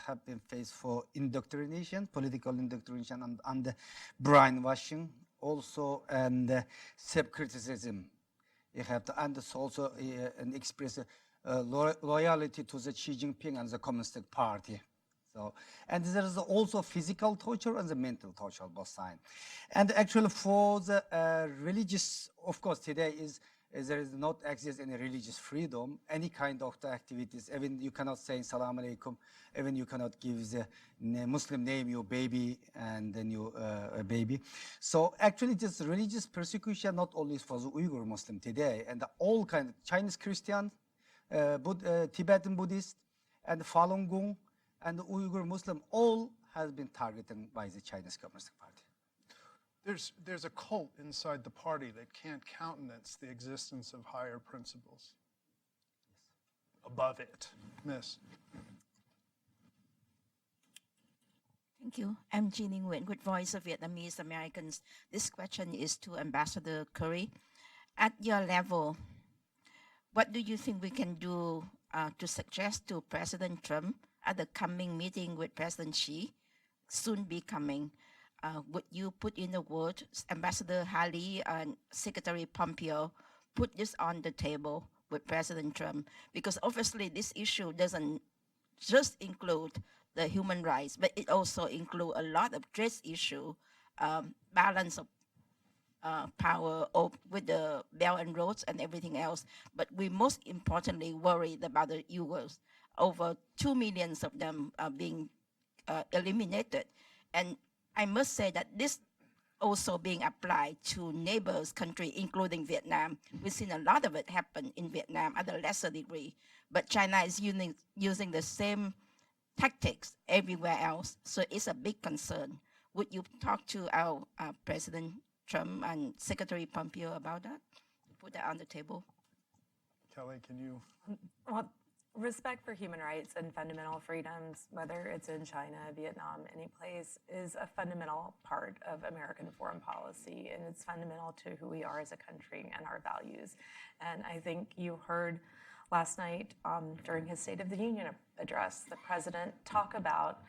have been faced for indoctrination, political indoctrination, and the brainwashing also, and self-criticism. You have to, and it's also and express loyalty to the Xi Jinping and the Communist Party. So, and there is also physical torture and the mental torture, both sides. And actually, for the religious, of course, today there is not access any religious freedom, any kind of the activities. Even you cannot say Salam Alaikum. Even you cannot give the Muslim name your baby and then your baby. So actually, this religious persecution not only for the Uyghur Muslim today, and all kind of Chinese Christian, Tibetan Buddhist, and Falun Gong, and the Uyghur Muslim, all has been targeted by the Chinese Communist Party. There's a cult inside the party that can't countenance the existence of higher principles. Above it. Miss. Thank you. I'm Jean Nguyen with Voice of Vietnamese Americans. This question is to Ambassador Curry. At your level, what do you think we can do to suggest to President Trump at the coming meeting with President Xi, soon be coming? Would you put in a word, Ambassador Haley and Secretary Pompeo, put this on the table with President Trump? Because obviously this issue doesn't just include the human rights, but it also includes a lot of trade issue, balance of power with the Belt and Roads and everything else. But we most importantly worried about the Uyghurs. Over 2 million of them are being eliminated. And I must say that this also being applied to neighbors country, including Vietnam. We've seen a lot of it happen in Vietnam at a lesser degree, but China is using the same tactics everywhere else. So it's a big concern. Would you talk to our President Trump and Secretary Pompeo about that? Put that on the table. Kelly, can you? Well, respect for human rights and fundamental freedoms, whether it's in China, Vietnam, any place, is a fundamental part of American foreign policy, and it's fundamental to who we are as a country and our values. And I think you heard last night during his State of the Union address, the president talk about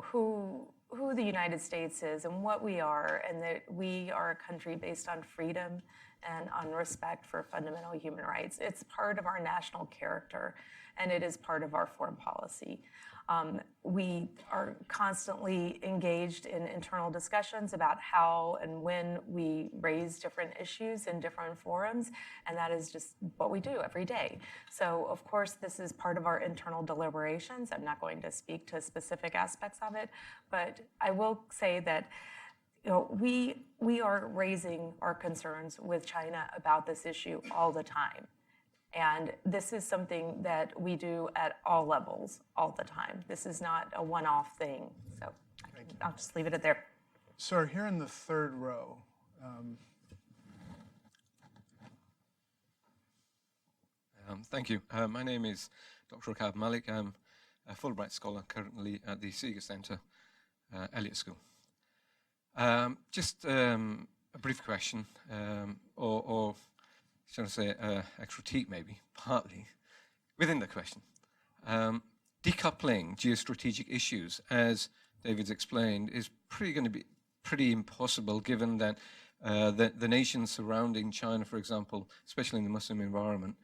who the United States is and what we are, and that we are a country based on freedom and on respect for fundamental human rights. It's part of our national character, and it is part of our foreign policy. We are constantly engaged in internal discussions about how and when we raise different issues in different forums, and that is just what we do every day. So, of course, this is part of our internal deliberations. I'm not going to speak to specific aspects of it, but I will say that we are raising our concerns with China about this issue all the time. And this is something that we do at all levels, all the time. This is not a one-off thing. So I'll just leave it at there. Sir, here in the third row. Thank you. My name is Dr. Rakab Malik. I'm a Fulbright scholar currently at the Seeger Center, Elliott School. Just a brief question, or shall I say a critique maybe, partly, within the question. Decoupling geostrategic issues, as David's explained, is going to be pretty impossible given that the nations surrounding China, for example, especially in the Muslim environment,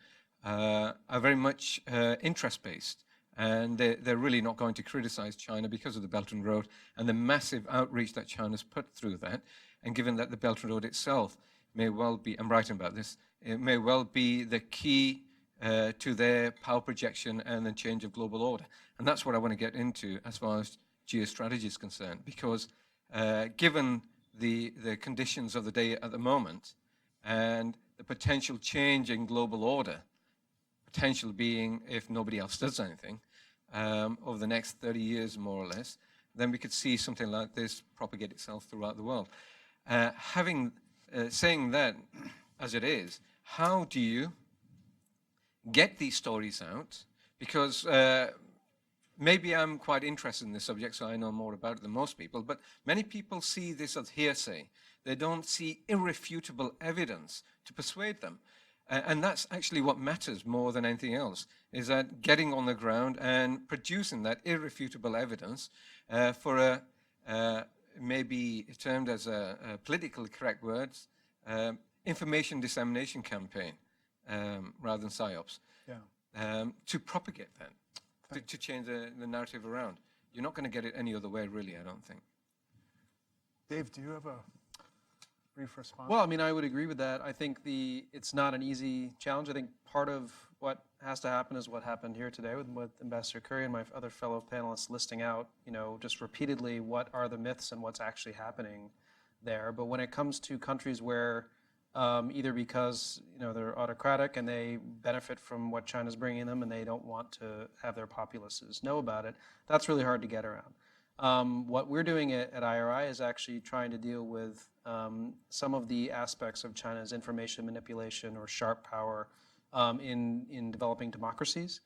are very much interest-based, and they're really not going to criticize China because of the Belt and Road and the massive outreach that China's put through that. And given that the Belt and Road itself may well be, I'm writing about this, it may well be the key to their power projection and the change of global order. And that's what I want to get into as far as geostrategy is concerned, because given the conditions of the day at the moment and the potential change in global order, potential being if nobody else does anything, over the next 30 years more or less, then we could see something like this propagate itself throughout the world. Saying that as it is, how do you get these stories out? Because maybe I'm quite interested in this subject, so I know more about it than most people, but many people see this as hearsay. They don't see irrefutable evidence to persuade them. And that's actually what matters more than anything else, is that getting on the ground and producing that irrefutable evidence for a, maybe termed as a politically correct words, information dissemination campaign, rather than PSYOPs, to propagate that, to change the narrative around. You're not going to get it any other way, really, I don't think. Dave, do you have a brief response? Well, I mean, I would agree with that. I think it's not an easy challenge. I think part of what has to happen is what happened here today with Ambassador Curry and my other fellow panelists listing out, just repeatedly what are the myths and what's actually happening there. But when it comes to countries where either because they're autocratic and they benefit from what China's bringing them and they don't want to have their populaces know about it, that's really hard to get around. What we're doing at IRI is actually trying to deal with some of the aspects of China's information manipulation or sharp power in developing democracies,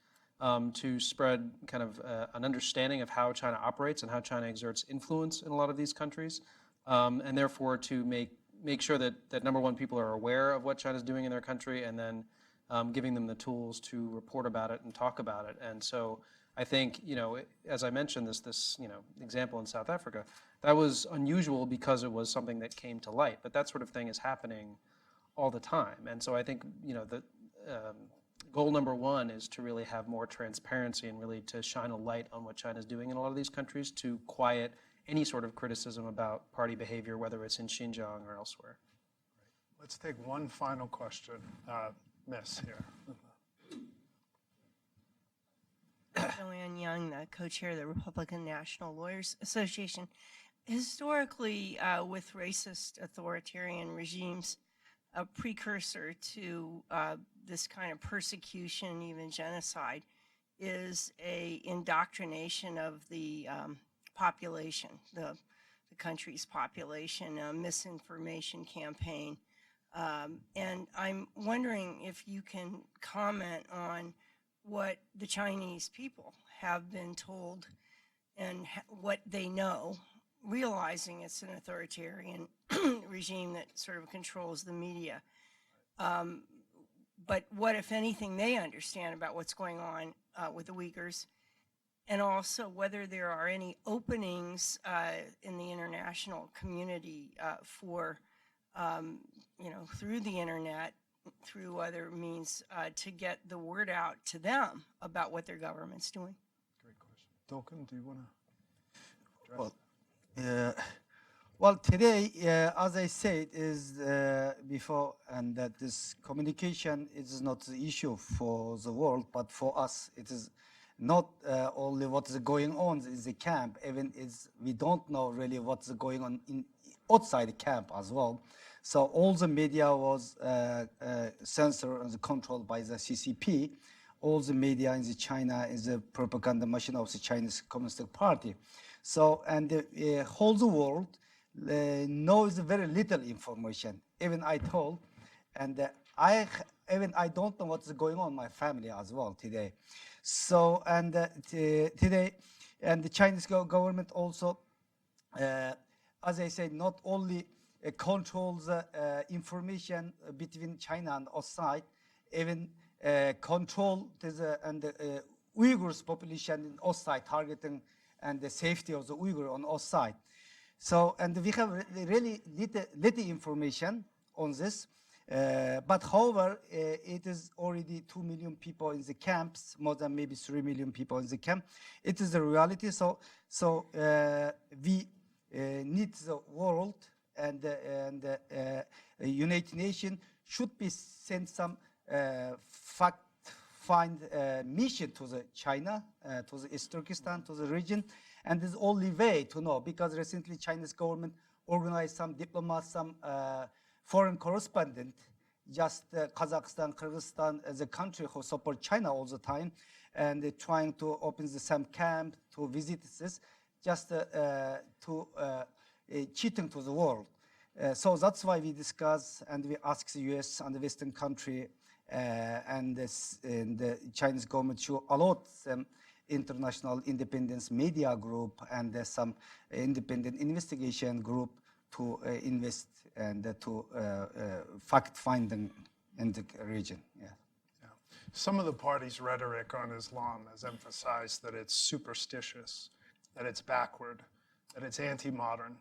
to spread kind of an understanding of how China operates and how China exerts influence in a lot of these countries, and therefore to make sure that number one, people are aware of what China's doing in their country, and then giving them the tools to report about it and talk about it. And so I think, as I mentioned, this example in South Africa, that was unusual because it was something that came to light. But that sort of thing is happening all the time. And so I think, the goal number one is to really have more transparency and really to shine a light on what China's doing in a lot of these countries to quiet any sort of criticism about party behavior, whether it's in Xinjiang or elsewhere. Let's take one final question. Miss here. Joanne Young, the co-chair of the Republican National Lawyers Association. Historically, with racist authoritarian regimes, a precursor to this kind of persecution, even genocide, is a indoctrination of the population, the country's population, a misinformation campaign. And I'm wondering if you can comment on what the Chinese people have been told and what they know, realizing it's an authoritarian regime that sort of controls the media. But what, if anything, they understand about what's going on with the Uyghurs, and also whether there are any openings in the international community for, through the internet, through other means, to get the word out to them about what their government's doing. Great question. Dolken, do you want to address that? Well, today, as I said, is before, and that this communication is not the issue for the world, but for us, it is not only what is going on in the camp, even we don't know really what's going on outside the camp as well. So all the media was censored and controlled by the CCP. All the media in China is a propaganda machine of the Chinese Communist Party. So, and the whole world knows very little information. Even I told, and I don't know what's going on in my family as well today. So, and today, and the Chinese government also, as I said, not only controls information between China and outside, even control the Uyghurs population in outside, targeting and the safety of the Uyghur on outside. So, and we have really little information on this. But however, it is already 2 million people in the camps, more than maybe 3 million people in the camp. It is the reality. So we need the world and United Nations should be sent some fact-find mission to the China, to the East Turkestan, to the region, and this is the only way to know, because recently Chinese government organized some diplomats, some foreign correspondent, just Kazakhstan, Kyrgyzstan as a country who support China all the time, and they're trying to open the some camp to visit this, just to cheating to the world. So that's why we discuss and we ask the U.S. and the Western country and the Chinese government to allot some international independence media group and some independent investigation group to invest and to fact-finding in the region. Yeah. Some of the party's rhetoric on Islam has emphasized that it's superstitious, that it's backward, that it's anti-modern,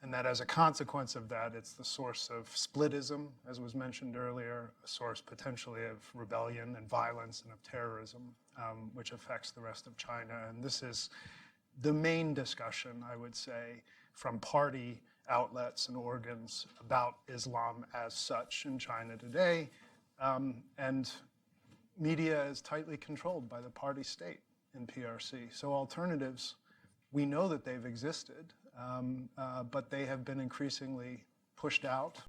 and that as a consequence of that, it's the source of splitism, as was mentioned earlier, a source potentially of rebellion and violence and of terrorism, which affects the rest of China. And this is the main discussion, I would say, from party outlets and organs about Islam as such in China today. And media is tightly controlled by the party state in PRC. So alternatives, we know that they've existed, but they have been increasingly pushed out